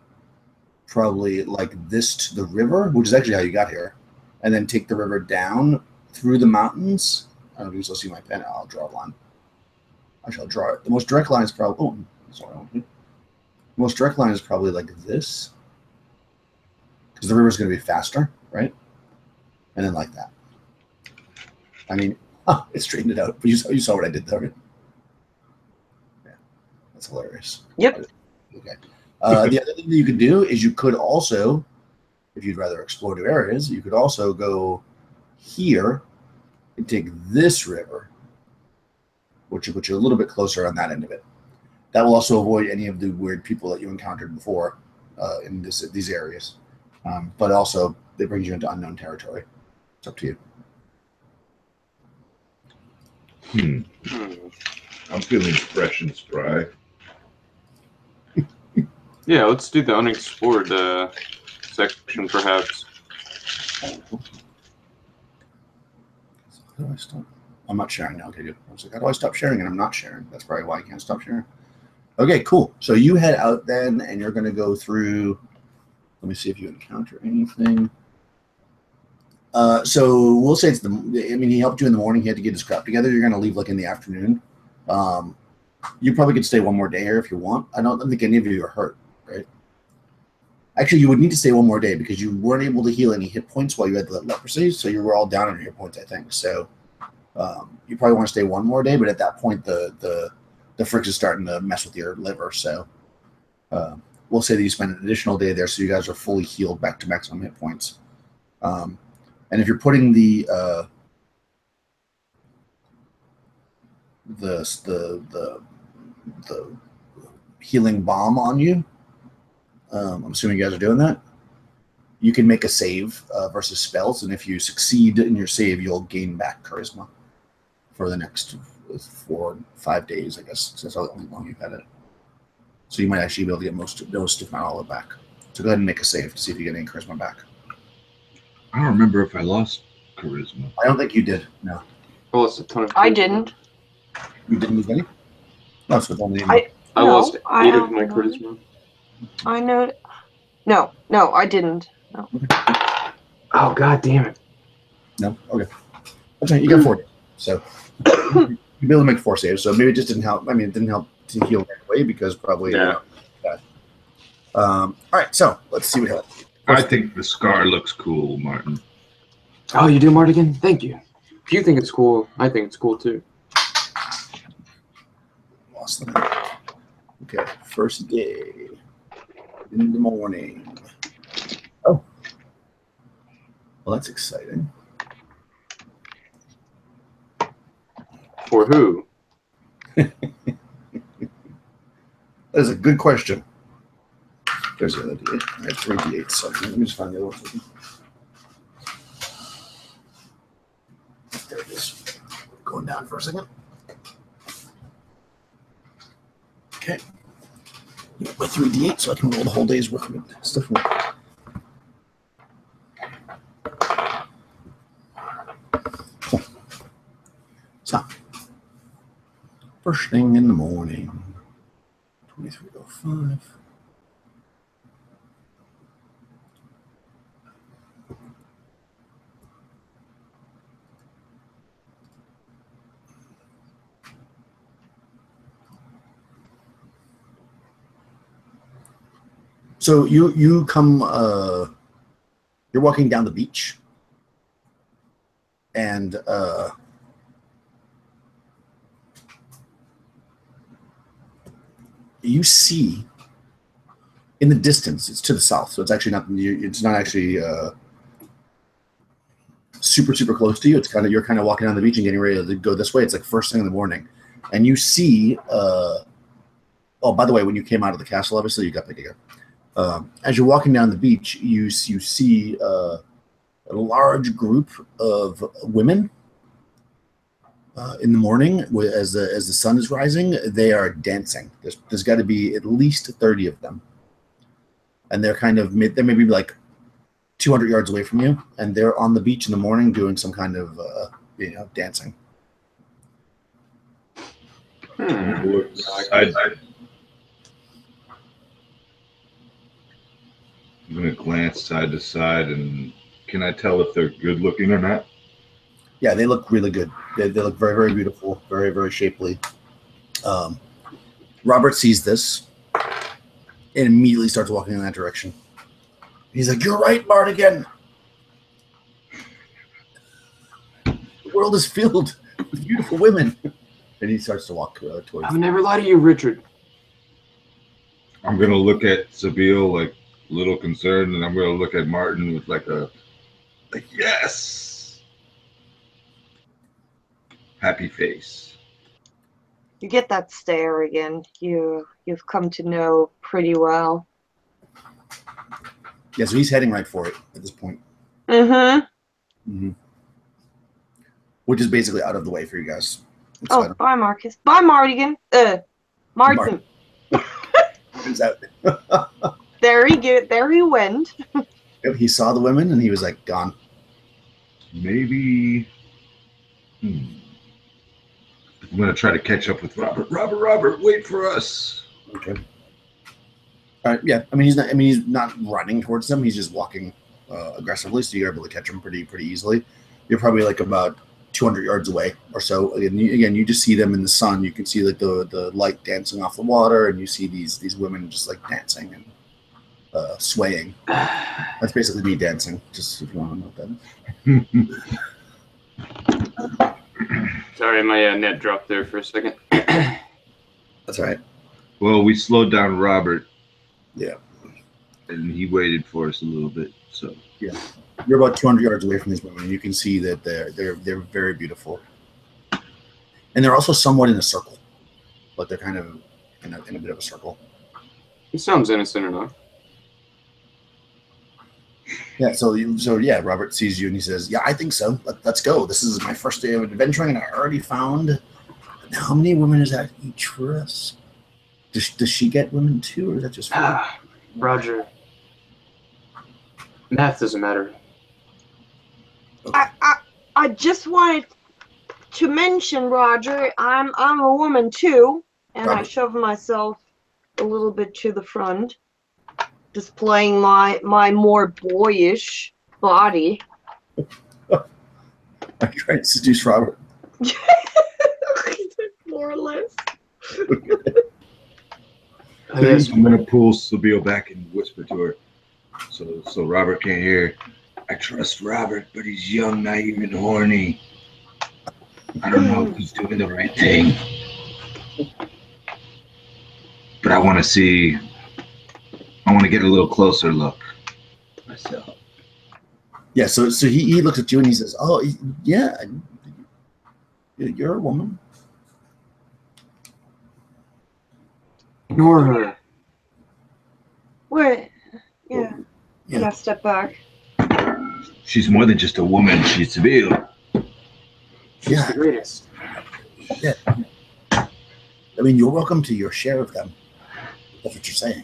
probably like this to the river, which is actually how you got here, and then take the river down through the mountains. I don't know if you can still see my pen. I'll draw a line. I shall draw it. The most direct line is probably. Oh, that's what I want to do. The most direct line is probably like this, because the river is going to be faster, right? And then like that. I mean, it straightened it out. But you saw what I did there, right? Yeah, that's hilarious.
Yep.
Okay. The other thing that you could do is you could also, if you'd rather explore new areas, you could also go here and take this river, which will put you a little bit closer on that end of it. That will also avoid any of the weird people that you encountered before in these areas. But also, it brings you into unknown territory. It's up to you.
I'm feeling fresh and spry.
Yeah, let's do the unexplored section, perhaps.
How do I stop? I'm not sharing now. Okay, good. I was like, how do I stop sharing? And I'm not sharing. That's probably why I can't stop sharing. Okay, cool. So you head out then, and you're going to go through. Let me see if you encounter anything. So we'll say it's I mean, he helped you in the morning. He had to get his crap together. You're going to leave like in the afternoon. You probably could stay one more day here if you want. I don't think any of you are hurt, right? Actually, you would need to stay one more day because you weren't able to heal any hit points while you had the leprosy. So you were all down on your hit points, I think. So you probably want to stay one more day. But at that point, the fricks is starting to mess with your liver. So we'll say that you spend an additional day there, so you guys are fully healed back to maximum hit points. And if you're putting the healing bomb on you, I'm assuming you guys are doing that. You can make a save versus spells, and if you succeed in your save, you'll gain back charisma for the next 4 or 5 days, I guess. That's how long you've had it. So you might actually be able to get most, if not all of it back. So go ahead and make a save to see if you get any charisma back.
I don't remember if I lost charisma.
I don't think you did. No.
I lost a ton of.
I didn't.
You didn't lose any? No, it's with only.
I lost 8 of my charisma.
I know. No, I didn't. No.
Oh, god damn it.
No? Okay. That's right. You got 4 days. So you'll be able to make 4 saves. So maybe it just didn't help. I mean, it didn't help to heal right away because probably.
Yeah.
All right. So let's see what happens.
I think the scar looks cool, Martin.
Oh, you do, Mardigan? Thank you. If you think it's cool, I think it's cool too.
Lost them. Okay, first day in the morning. Oh, well, that's exciting.
For who?
That is a good question. There's the other D8. I have 3 D8s, so let me just find the other one. There it is. Going down for a second. Okay. My 3 D8, so I can roll the whole day's worth of stuff. Cool. So, first thing in the morning, 23:05. So you come, you're walking down the beach, and you see in the distance. It's to the south, so it's actually not. It's not actually super close to you. It's kind of you're kind of walking down the beach and getting ready to go this way. It's like first thing in the morning, and you see. Oh, by the way, when you came out of the castle, obviously you got picked again. As you're walking down the beach, you see a large group of women in the morning as the sun is rising. They are dancing. There's got to be at least 30 of them, and they're they're maybe like 200 yards away from you, and they're on the beach in the morning doing some kind of dancing.
I'm going to glance side to side, and can I tell if they're good looking or not?
Yeah, they look really good. They look very beautiful, very shapely. Robert sees this and immediately starts walking in that direction. He's like, "You're right, Mardigan. The world is filled with beautiful women." And he starts to walk towards.
I would never lie to you, Richard.
I'm going to look at Sabille like a little concerned, and I'm going to look at Martin with like yes, happy face.
You get that stare again. You've come to know pretty well.
Yeah, so he's heading right for it at this point. Which is basically out of the way for you guys.
Oh, bye, Marcus. Bye, Mardigan. Martin. There he went.
Yep, he saw the women and he was like gone.
Maybe I'm gonna try to catch up with Robert. Robert, wait for us.
Okay. All right. Yeah. I mean, he's not running towards them. He's just walking aggressively, so you're able to catch him pretty easily. You're probably like about 200 yards away or so. Again, you just see them in the sun. You can see like the light dancing off the water, and you see these women just like dancing and swaying. That's basically me dancing, just if you want to know what that is.
Sorry, my net dropped there for a second.
That's all right.
Well, we slowed down Robert.
Yeah.
And he waited for us a little bit. So
yeah, you're about 200 yards away from these women. You can see that they're very beautiful, and they're also somewhat in a circle, but they're kind of in a bit of a circle.
He sounds innocent enough.
Yeah. So yeah, Robert sees you and he says, "Yeah, I think so. Let's go. This is my first day of adventuring, and I already found. How many women is that each for us? Does she get women too, or is that just for
Roger? Math doesn't matter.
Okay.
I just wanted to mention, Roger, I'm a woman too, and I shove myself a little bit to the front, displaying my more boyish body.
I'm trying to seduce Robert.
More or less.
I'm gonna pull Sabille back and whisper to her, so Robert can't hear. I trust Robert, but he's young, naive, and horny. I don't know if he's doing the right thing. But I want to get a little closer look myself.
Yeah, so he looks at you and he says, "Oh, yeah, you're a woman."
Ignore her.
Wait. Yeah.
Yeah.
And I step back.
She's more than just a woman. She's real.
She's
Yeah.
the greatest.
Yeah. I mean, you're welcome to your share of them. That's what you're saying.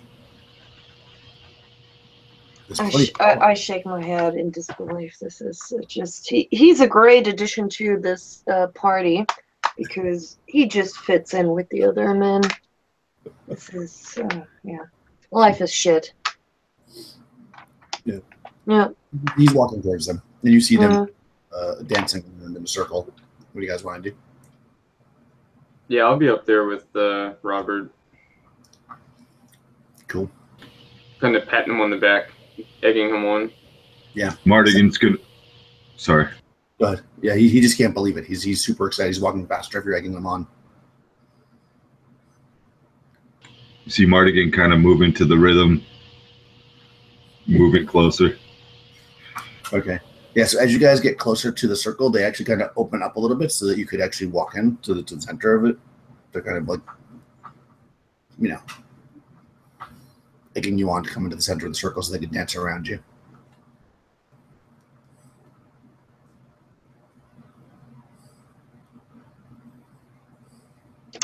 I shake my head in disbelief. This is just he's a great addition to this party because he just fits in with the other men. This is life is shit.
Yeah.
Yeah.
He's walking towards them, and you see them dancing in a circle. What do you guys want to do?
Yeah, I'll be up there with Robert.
Cool.
Kind of patting him on the back, egging him on.
Yeah.
Mardigan's gonna. Sorry.
Go ahead. Yeah, he just can't believe it. He's super excited. He's walking faster if you're egging him on.
You see Mardigan kind of moving to the rhythm, moving closer.
Okay. Yeah, so as you guys get closer to the circle, they actually kind of open up a little bit so that you could actually walk in to the center of it. They're kind of like, egging you on to come into the center of the circle so they can dance around you.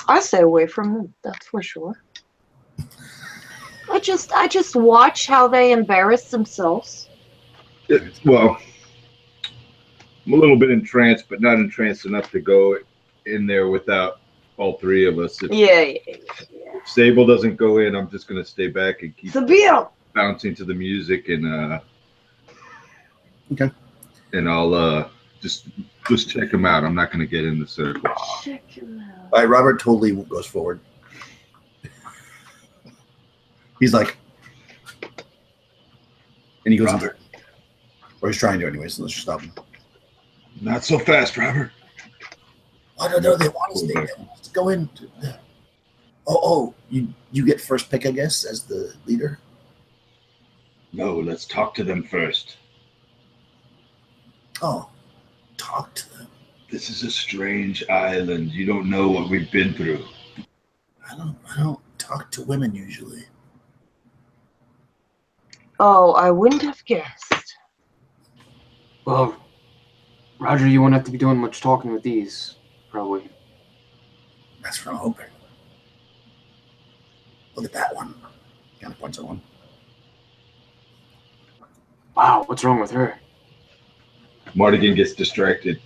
I stay away from them, that's for sure. I just watch how they embarrass themselves.
Well, I'm a little bit entranced, but not entranced enough to go in there without all three of us. If Sable doesn't go in, I'm just gonna stay back and keep bouncing to the music and
Okay.
And I'll just check him out. I'm not gonna get in the circle.
Check him out.
All right, Robert totally goes forward. He's like, and he goes
Robert.
Or he's trying to anyway, so let's just stop him.
Not so fast, Robert.
I don't know. They want us to go in. You get first pick, I guess, as the leader.
No, let's talk to them first.
Oh, talk to them.
This is a strange island. You don't know what we've been through.
I don't talk to women usually.
Oh, I wouldn't have guessed.
Well, Roger, you won't have to be doing much talking with these, probably.
That's what I'm hoping. Look at that one. Kind of points at one.
Wow, what's wrong with her?
Mardigan gets distracted.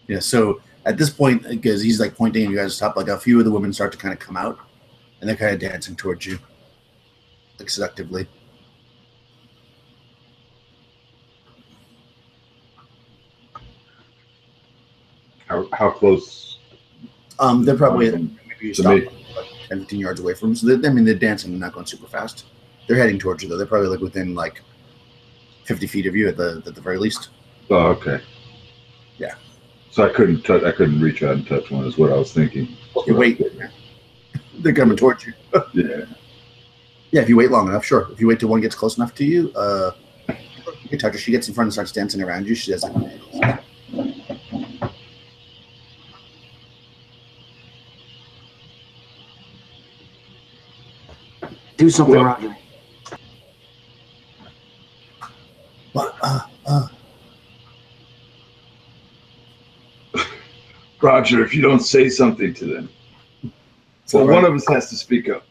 Yeah, so at this point, because he's like pointing and you guys stop, like a few of the women start to kind of come out and they're kind of dancing towards you, like seductively.
How close?
They're probably maybe you
To
stop
me.
like 10, 15 yards away from them. So they're dancing and not going super fast. They're heading towards you though. They're probably like within like 50 feet of you at the very least.
Oh, okay.
Yeah.
So I couldn't reach out and touch one. Is what I was thinking.
Okay, wait. They're coming towards you.
Yeah.
Yeah, if you wait long enough, sure. If you wait till one gets close enough to you, you can touch her. She gets in front and starts dancing around you. She does like,
Do something,
Well-
Roger.
Roger, if you don't say something to them, well, one of us has to speak up.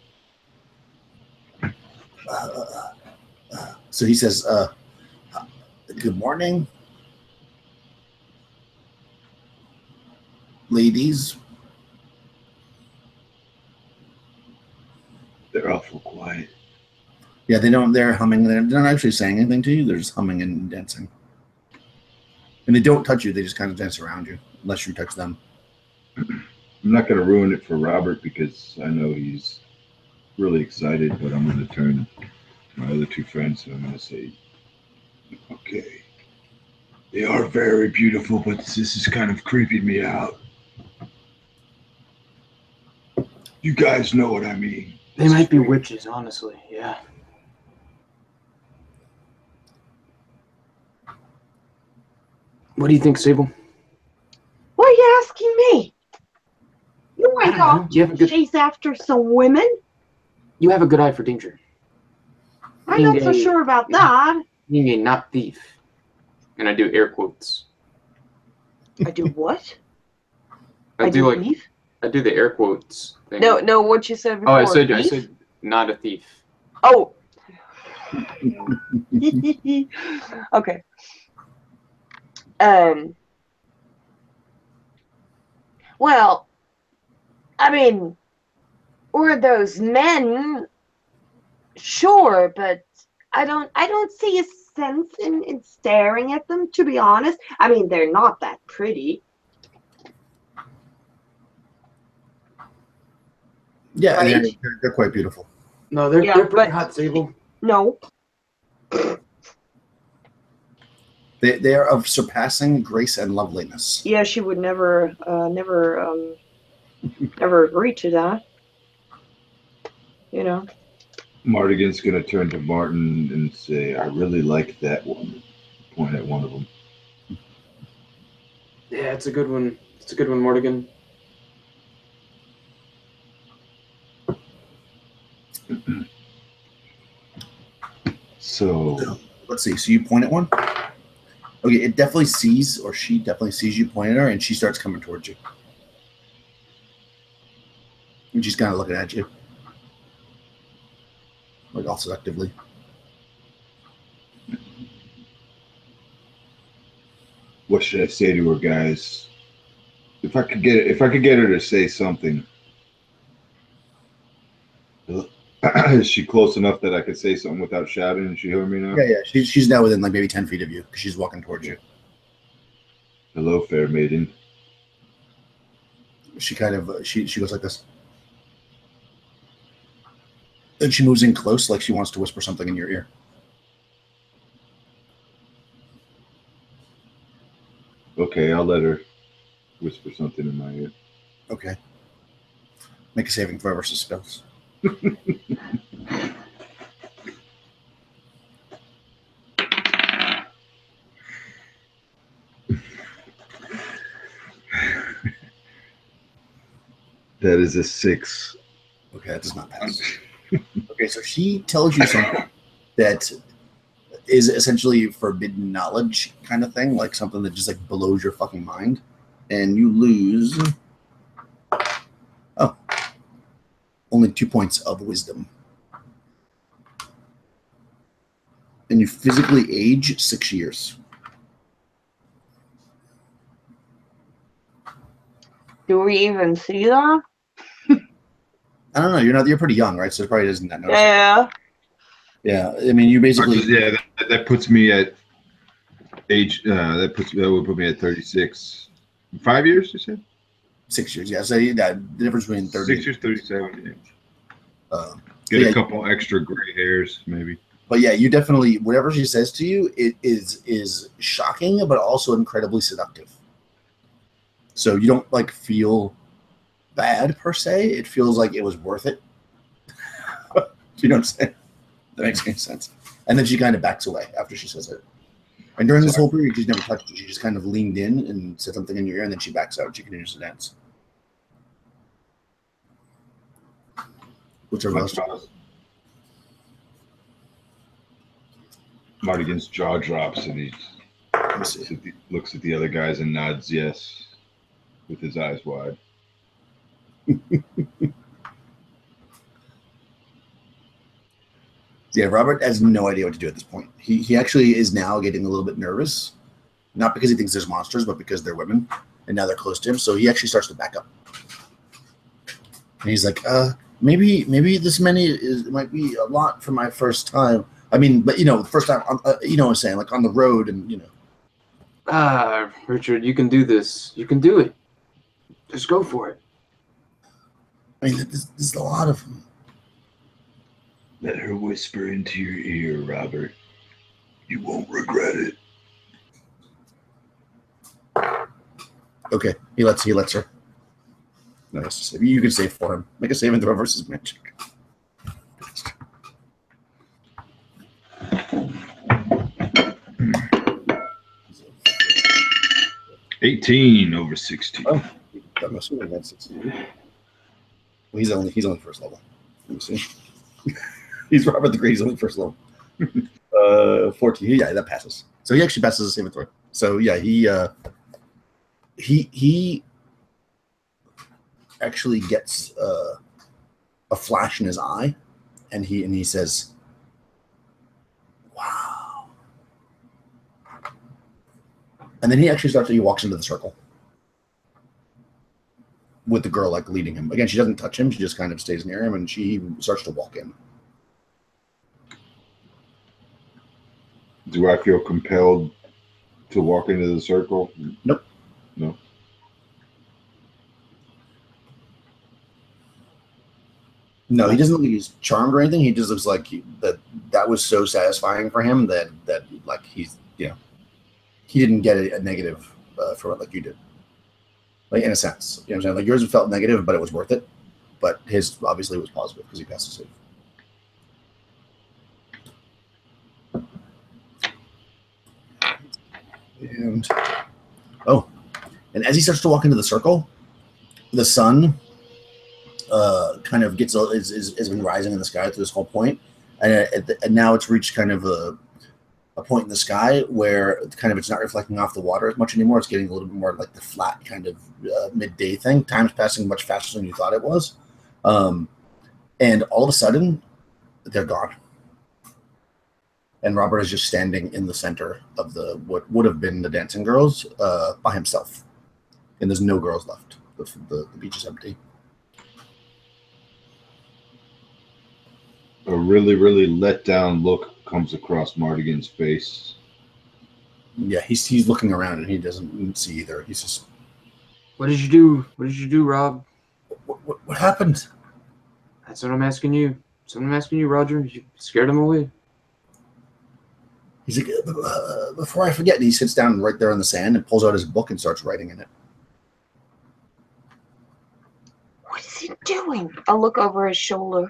So he says, good morning, ladies.
They're awful quiet.
Yeah, they're humming. They're not actually saying anything to you. They're just humming and dancing. And they don't touch you. They just kind of dance around you, unless you touch them.
I'm not going to ruin it for Robert because I know he's really excited, but I'm going to turn to my other two friends and I'm going to say, okay, They are very beautiful, but this is kind of creeping me out. You guys know what I mean.
They might be witches, honestly. Yeah. What do you think, Sable?
Why are you asking me? You
I
ain't
don't know.
off
You have a good.
chase after some women.
You have a good eye for danger.
I'm not so sure about that.
Being a not thief.
And I do air quotes.
I do what?
I do
thief?
I do the air quotes thing.
No, what you said before.
Oh, I
thief?
said not a thief.
Oh. Okay. Well, I mean, were those men? Sure, but I don't see a sense in staring at them, to be honest. I mean, they're not that pretty.
Yeah,
Right?
they're quite beautiful.
No, they're pretty
but-
hot, Sable.
No.
They are of surpassing grace and loveliness.
Yeah, she would never agree to that. You know.
Mardigan's gonna turn to Martin and say, "I really like that one." Point at one of them.
Yeah, it's a good one. It's a good one, Mortigan.
So
let's see. So you point at one. Okay, it definitely sees, or she definitely sees you pointing at her, and she starts coming towards you. And she's kind of looking at you, like all seductively.
what should I say to her, guys? If I could get her to say something, is she close enough that I could say something without shouting? And she hear me now?
Yeah. She's now within like maybe 10 feet of you because she's walking towards you.
Hello, fair maiden.
She kind of she goes like this. Then she moves in close, like she wants to whisper something in your ear.
Okay, I'll let her whisper something in my ear.
Okay. Make a saving throw versus spells.
That is a 6.
Okay, that does not pass. Okay, so she tells you something that is essentially forbidden knowledge kind of thing, like something that just like blows your fucking mind, and you lose only 2 points of wisdom, and you physically age 6 years.
Do we even see that?
I don't know. You're pretty young, right? So it probably isn't that noticeable.
Yeah.
Yeah, I mean, you basically.
Yeah, that puts me at age. That would put me at 36. 5 years, you said?
6 years. Yeah, so the difference between 30.
6 years, 37. Yeah.
Yeah.
A couple extra gray hairs, maybe.
But yeah, you definitely, whatever she says to you, it is shocking, but also incredibly seductive. So you don't like feel bad per se. It feels like it was worth it. Do you know what I'm saying? That makes any sense. And then she kind of backs away after she says it. And during this whole period, she's never touched you. She just kind of leaned in and said something in your ear, and then she backs out and she continues to dance. What's her last?
Mardigan's jaw drops and he looks at the other guys and nods yes with his eyes wide.
Yeah, Robert has no idea what to do at this point. He actually is now getting a little bit nervous, not because he thinks there's monsters, but because they're women, and now they're close to him. So he actually starts to back up. And he's like, maybe this many might be a lot for my first time. I mean, but first time, you know what I'm saying, like on the road, and
Richard, you can do this. You can do it. Just go for it.
I mean, there's a lot of them.
Let her whisper into your ear, Robert. You won't regret it.
Okay, he lets her. Nice. You can save for him. Make a saving throw versus magic.
$18 over 16.
Oh, I'm assuming that's 16. Well, he's only first level. Let me see. He's Robert the Great. He's only first level. 14. Yeah, that passes. So he actually passes the saving throw. So yeah, he actually gets a flash in his eye, and he says, "Wow!" And then he walks into the circle with the girl like leading him. Again, she doesn't touch him; she just kind of stays near him, and she starts to walk in.
Do I feel compelled to walk into the circle?
Nope.
No.
No, he doesn't look like he's charmed or anything. He just looks like that was so satisfying for him that like he's he didn't get a negative from it like you did. Like in a sense, you know what I'm saying? Like yours felt negative, but it was worth it. But his obviously was positive because he passed the save. And as he starts to walk into the circle, the sun kind of has been rising in the sky through this whole point, and now it's reached kind of a point in the sky where kind of it's not reflecting off the water as much anymore. It's getting a little bit more like the flat kind of midday thing. Time's passing much faster than you thought it was, and all of a sudden they're gone. And Robert is just standing in the center of what would have been the dancing girls by himself, and there's no girls left. The beach is empty.
A really, really let down look comes across Mardigan's face.
Yeah, he's looking around and he doesn't see either. He's just.
What did you do? What did you do, Rob?
What happened?
That's what I'm asking you. That's what I'm asking you, Roger. You scared him away.
He's like, before I forget, and he sits down right there on the sand and pulls out his book and starts writing in it.
What is he doing? I'll look over his shoulder.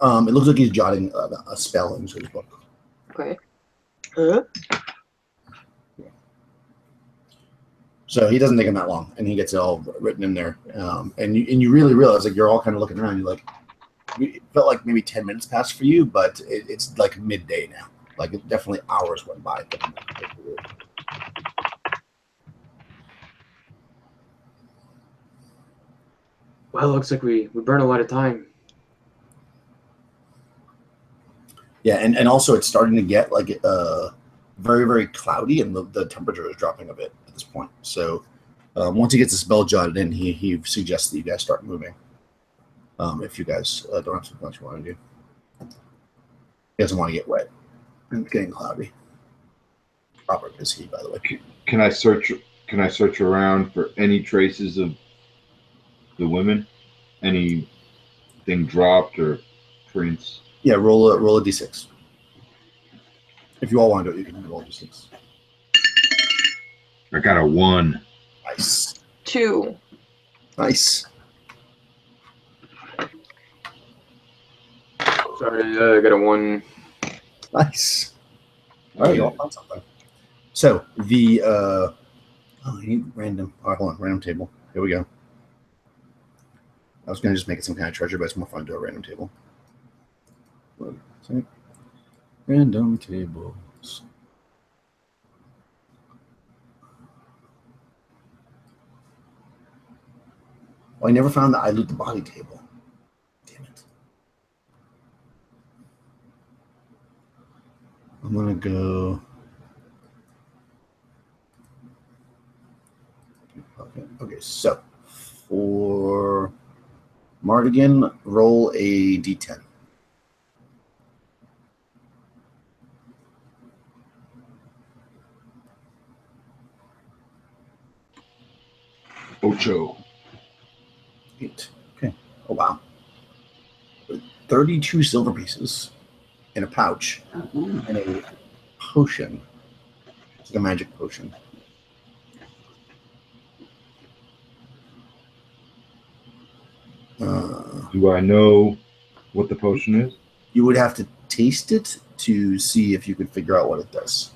It looks like he's jotting a spell into his book.
Okay. Huh?
So he doesn't take him that long, and he gets it all written in there. And you really realize, like, you're all kind of looking around. You're like, it felt like maybe 10 minutes passed for you, but it's like midday now. Like, it definitely hours went by.
Well, it looks like we burned a lot of time.
Yeah, and also it's starting to get like very, very cloudy, and the temperature is dropping a bit at this point. So once he gets the spell jotted in, he suggests that you guys start moving. If you guys don't have something else you want to do. He doesn't want to get wet. It's getting cloudy. Robert is he, by the way.
Can I search around for any traces of the women? Anything dropped or prints?
Yeah, roll a d6. If you all want to do it, you can roll a d6.
I got a 1.
Nice.
2.
Nice.
Sorry, I got a 1.
Nice. All right, you all found something. So the I need random. All right, hold on, random table. Here we go. I was gonna just make it some kind of treasure, but it's more fun to do a random table. Random tables. Well, I never found the I loot the body table. Damn it. I'm gonna go. Okay, so for Mardigan, roll a d10.
Ocho.
8. Okay. Oh, wow. 32 silver pieces in a pouch and a potion. It's like a magic potion.
Do I know what the potion is?
You would have to taste it to see if you could figure out what it does.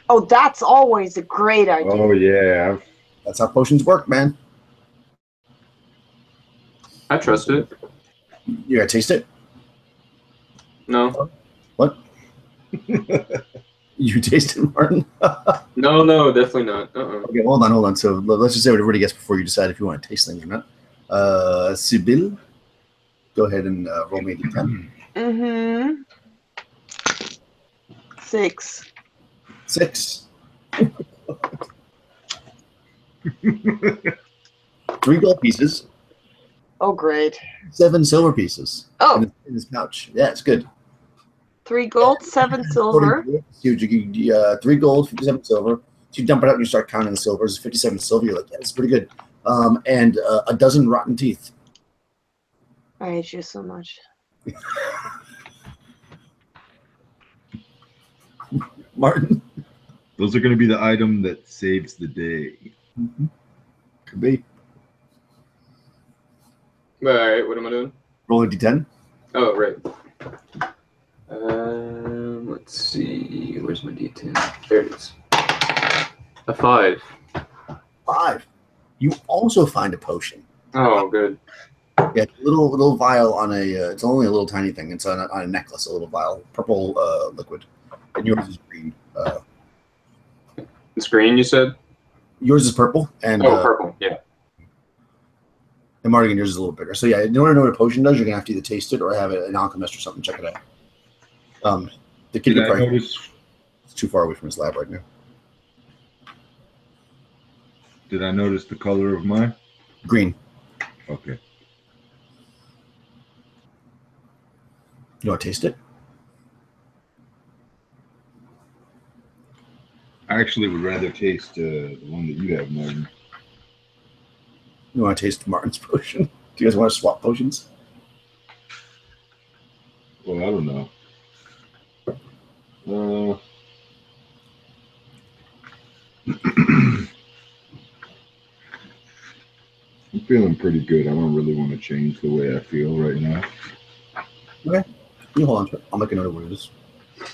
Oh, that's always a great idea.
Oh yeah,
That's how potions work, man.
I trust it.
You gotta taste it.
No.
What? You taste it, Martin?
No, definitely not.
Okay, hold on. So let's just say what everybody gets before you decide if you want to taste things or not. Sibyl, go ahead and roll me a d10.
Mm-hmm. 6.
6. 3 gold pieces.
Oh, great.
7 silver pieces.
Oh.
In his pouch. Yeah, it's good.
3 gold, 7 silver.
So you 3 gold, 57 silver. So you dump it out and you start counting the silvers. 57 silver. You're like, yeah, that's pretty good. And a dozen rotten teeth.
I hate you so much.
Martin.
those are going to be the item that saves the day.
Mm-hmm. Could be.
All right, what am I doing?
Roll a d10.
Oh, right. Let's see. Where's my D10? There it is. A 5.
5. You also find a potion.
Oh, good.
Yeah, little vial on a. It's only a little tiny thing. It's on a necklace, a little vial, purple liquid, and yours is green.
It's green, you said?
Yours is purple, and
Purple. Yeah.
and Mardigan, yours is a little bigger. So yeah, in order to know what a potion does, you're gonna have to either taste it or have an alchemist or something check it out. The kid
Did I
probably
notice?
it's too far away from his lab right now.
Did I notice the color of mine?
Green.
Okay.
You want to taste it?
I actually would rather taste the one that you have, Martin.
You want to taste Martin's potion? Do you guys want to swap potions?
Well, I don't know. I'm feeling pretty good. I don't really want to change the way I feel right now.
Okay. You hold on to it. I'll make a note of what it is.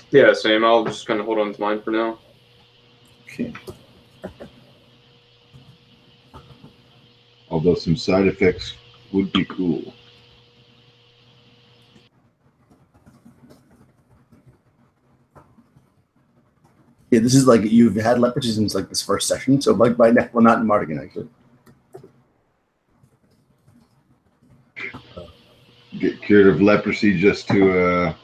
Yeah, same. I'll just kind of hold on to mine for now.
Okay.
Although some side effects would be cool.
Yeah, this is like you've had leprosy since like this first session, so like by now, well, not in Mardigan actually.
Get cured of leprosy just to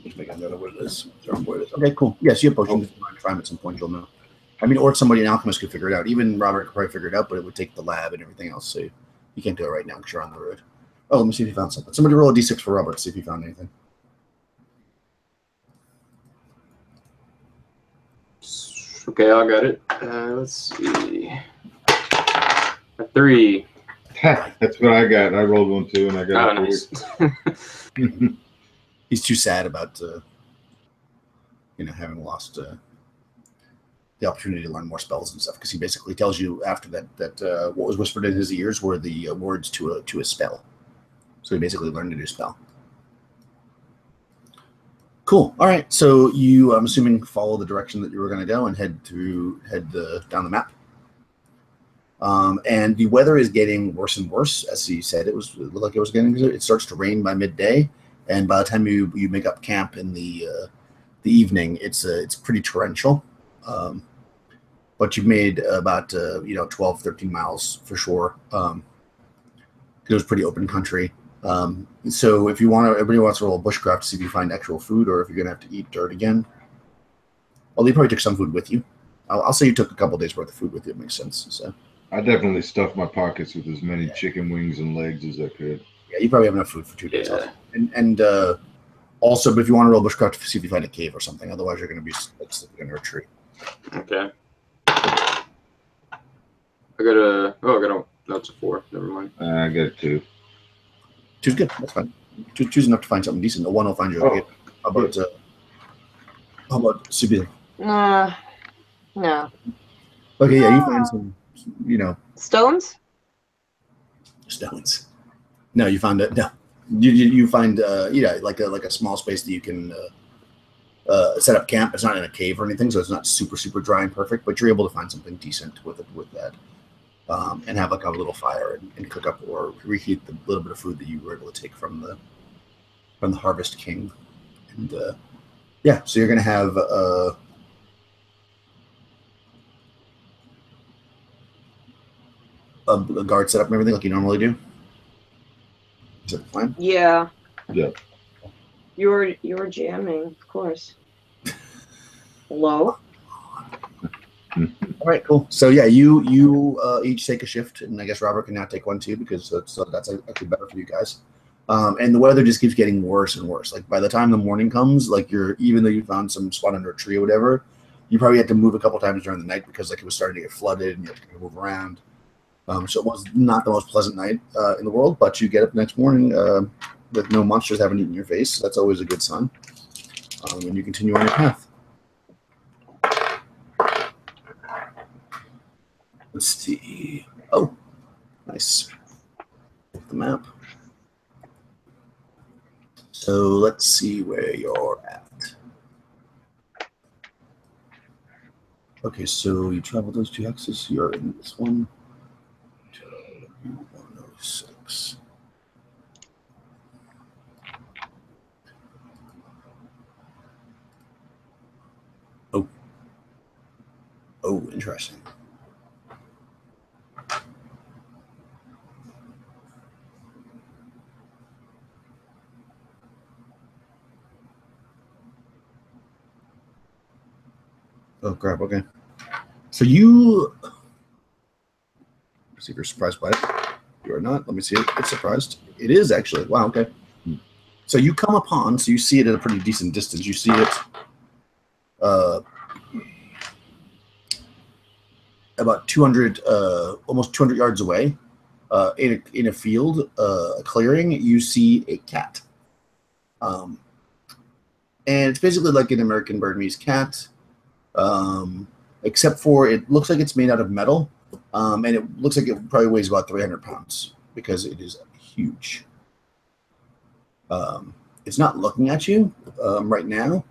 Just make a note of what it is. Okay, cool. Yes, you have potions. If you want to try them at some point, you'll know. I mean, or somebody, an alchemist, could figure it out. Even Robert could probably figure it out, but it would take the lab and everything else. So you can't do it right now because you're on the road. Oh, let me see if you found something. Somebody roll a d6 for Robert. See if you found anything.
Okay, I got it. Let's see. A 3.
That's what I got. I rolled one too, and I got
Oh,
a
nice.
He's too sad about, having lost the opportunity to learn more spells and stuff because he basically tells you after that what was whispered in his ears were the words to a spell. So he basically learned a new spell. Cool. All right. So you, I'm assuming, follow the direction that you were going to go and head down the map. And the weather is getting worse and worse, as he said. It looked like it was getting. It starts to rain by midday, and by the time you make up camp in the evening, it's pretty torrential. But you've made about 12, 13 miles for sure. It was pretty open country. So if you want to, everybody wants to roll bushcraft to see if you find actual food or if you're going to have to eat dirt again. Well, you probably took some food with you. I'll say you took a couple days worth of food with you. It makes sense. So
I definitely stuffed my pockets with as many chicken wings and legs as I could.
yeah, you probably have enough food for 2 days. Yeah. And also, but if you want to roll bushcraft to see if you find a cave or something, otherwise you're going to be sleeping under a tree.
Okay. I got a. That's a 4. Never mind.
I got 2.
2's good. That's fine. 2's enough to find something decent. A 1 will find you a cave. How about Sibyl?
No.
Okay, yeah, you find some,
Stones?
stones. No, you found it. No, you find like a small space that you can set up camp. It's not in a cave or anything, so it's not super dry and perfect. But you're able to find something decent with that, and have like a little fire and cook up or reheat the little bit of food that you were able to take from the Harvest King. And yeah, so you're gonna have a guard set up and everything like you normally do. Is that the plan?
Yeah.
Yeah.
You were jamming, of course. Hello?
All right, cool. So yeah, you each take a shift, and I guess Robert can now take one too because that's actually better for you guys. And the weather just keeps getting worse and worse. Like by the time the morning comes, like even though you found some spot under a tree or whatever, you probably had to move a couple times during the night because like it was starting to get flooded and you had to move around. So it was not the most pleasant night in the world, but you get up next morning with no monsters haven't eaten your face. So that's always a good sign. And you continue on your path. Let's see. Oh, nice. The map. So let's see where you're at. Okay, so you traveled those 2 hexes. You're in this one. 106. Oh, interesting. Oh, crap. Okay. So you... Let's see if you're surprised by it. You are not. Let me see it. It's surprised. It is actually. Wow, okay. So you come upon, so you see it at a pretty decent distance. You see it about 200, almost 200 yards away, in a field, a clearing. You see a cat, and it's basically like an American Burmese cat, except for it looks like it's made out of metal, and it looks like it probably weighs about 300 pounds because it is huge. It's not looking at you right now.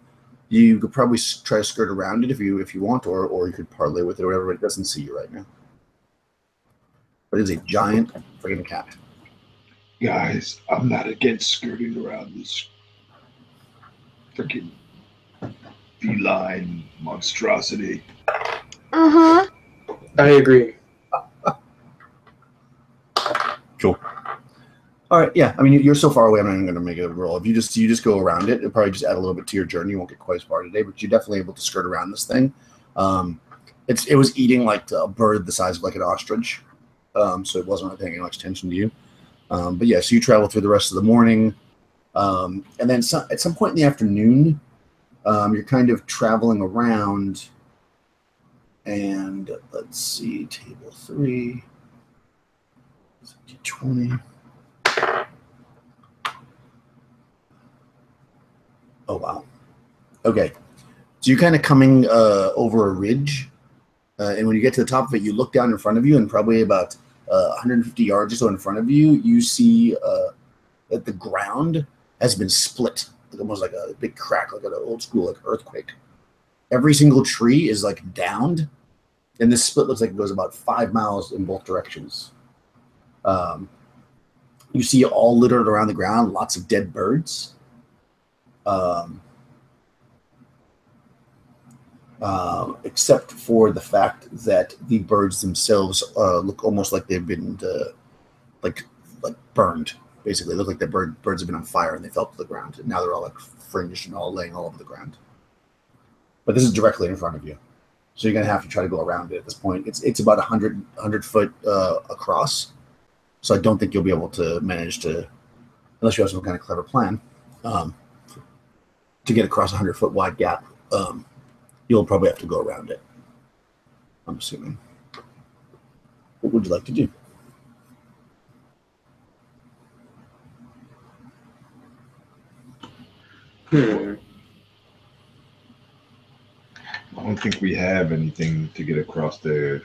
You could probably try to skirt around it if you want, or you could parlay with it or whatever, but it doesn't see you right now. But it is a giant freaking cat.
Guys, I'm not against skirting around this freaking feline monstrosity.
Uh-huh.
I agree.
Cool. All right, yeah. I mean, you're so far away. I'm not even going to make it a roll. If you just go around it, it'll probably just add a little bit to your journey. You won't get quite as far today, but you're definitely able to skirt around this thing. It was eating like a bird the size of like an ostrich, so it wasn't really paying much attention to you. But yeah, so you travel through the rest of the morning, and then at some point in the afternoon, you're kind of traveling around. And let's see, table 3, 20. Oh, wow. Okay. So you're kind of coming over a ridge. And when you get to the top of it, you look down in front of you, and probably about 150 yards or so in front of you, you see that the ground has been split, like almost like a big crack, like an old school like earthquake. Every single tree is like downed, and this split looks like it goes about 5 miles in both directions. You see all littered around the ground, lots of dead birds. Except for the fact that the birds themselves look almost like they've been like burned. Basically, they look like the birds have been on fire and they fell to the ground. And now they're all like fringed and all laying all over the ground. But this is directly in front of you, so you're gonna have to try to go around it at this point. It's about 100 foot across, so I don't think you'll be able to manage to, unless you have some kind of clever plan, to get across a 100-foot wide gap. You'll probably have to go around it, I'm assuming. What would you like to do?
Hmm.
I don't think we have anything to get across there.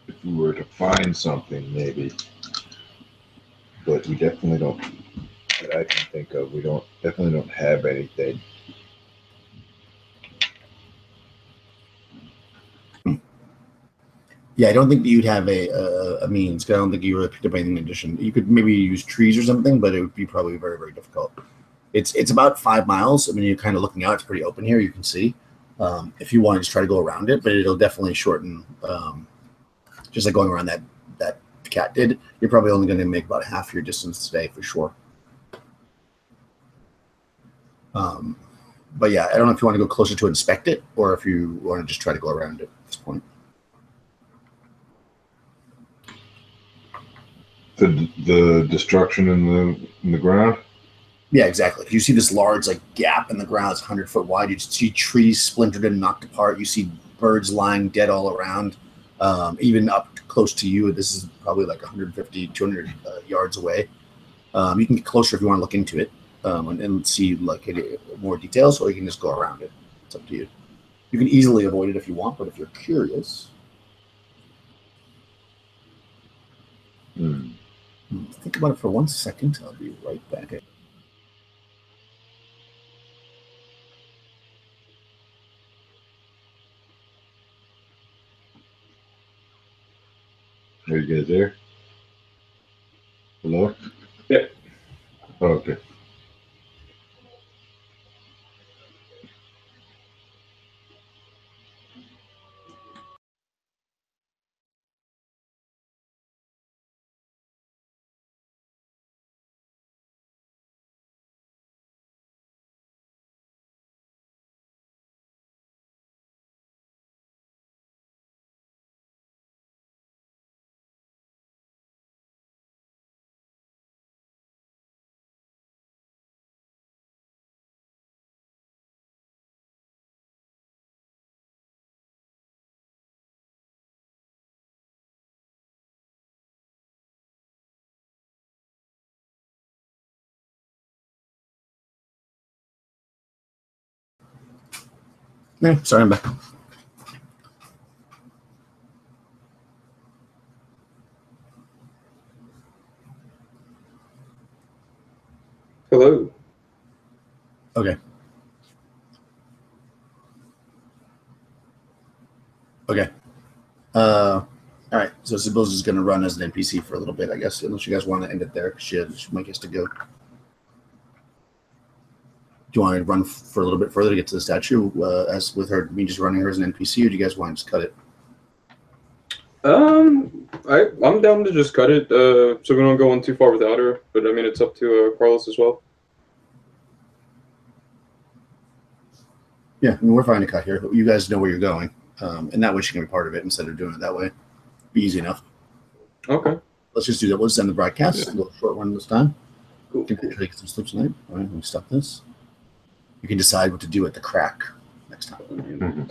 If we were to find something, maybe. But we definitely don't, that I can think of, we definitely don't have anything.
Yeah, I don't think that you'd have a means. 'Cause I don't think you really picked up anything in addition. You could maybe use trees or something, but it would be probably very, very difficult. It's about 5 miles. I mean, you're kind of looking out. It's pretty open here. You can see. If you want to just try to go around it, but it'll definitely shorten. Just like going around that cat did. You're probably only going to make about half your distance today for sure. But yeah, I don't know if you want to go closer to inspect it or if you want to just try to go around it at this point.
The destruction in the ground.
Yeah, exactly. You see this large like gap in the ground. It's 100 foot wide. You see trees splintered and knocked apart. You see birds lying dead all around, even up close to you. This is probably like 150, 200 yards away. You can get closer if you want to look into it and see like more details, or you can just go around it. It's up to you. You can easily avoid it if you want, but if you're curious, think about it for 1 second. I'll be right back.
Are you guys there? Hello?
Yep.
Oh, okay.
Yeah, sorry, I'm back.
Hello.
Okay. Okay. All right. So Sibyl's is going to run as an NPC for a little bit, I guess, unless you guys want to end it there. She might get to go. Do you want to run for a little bit further to get to the statue, as with her, me just running her as an NPC, or do you guys want to just cut it?
I'm down to just cut it, so we don't go on too far without her. But I mean, it's up to Carlos as well.
Yeah, I mean, we're fine to cut here. You guys know where you're going, and that way she can be part of it instead of doing it that way. Be easy enough.
Okay.
Let's just do that. We'll just end the broadcast.
Yeah.
A little short one this time.
Cool.
You can actually get some sleep tonight. All right, let me stop this. You can decide what to do at the crack next time.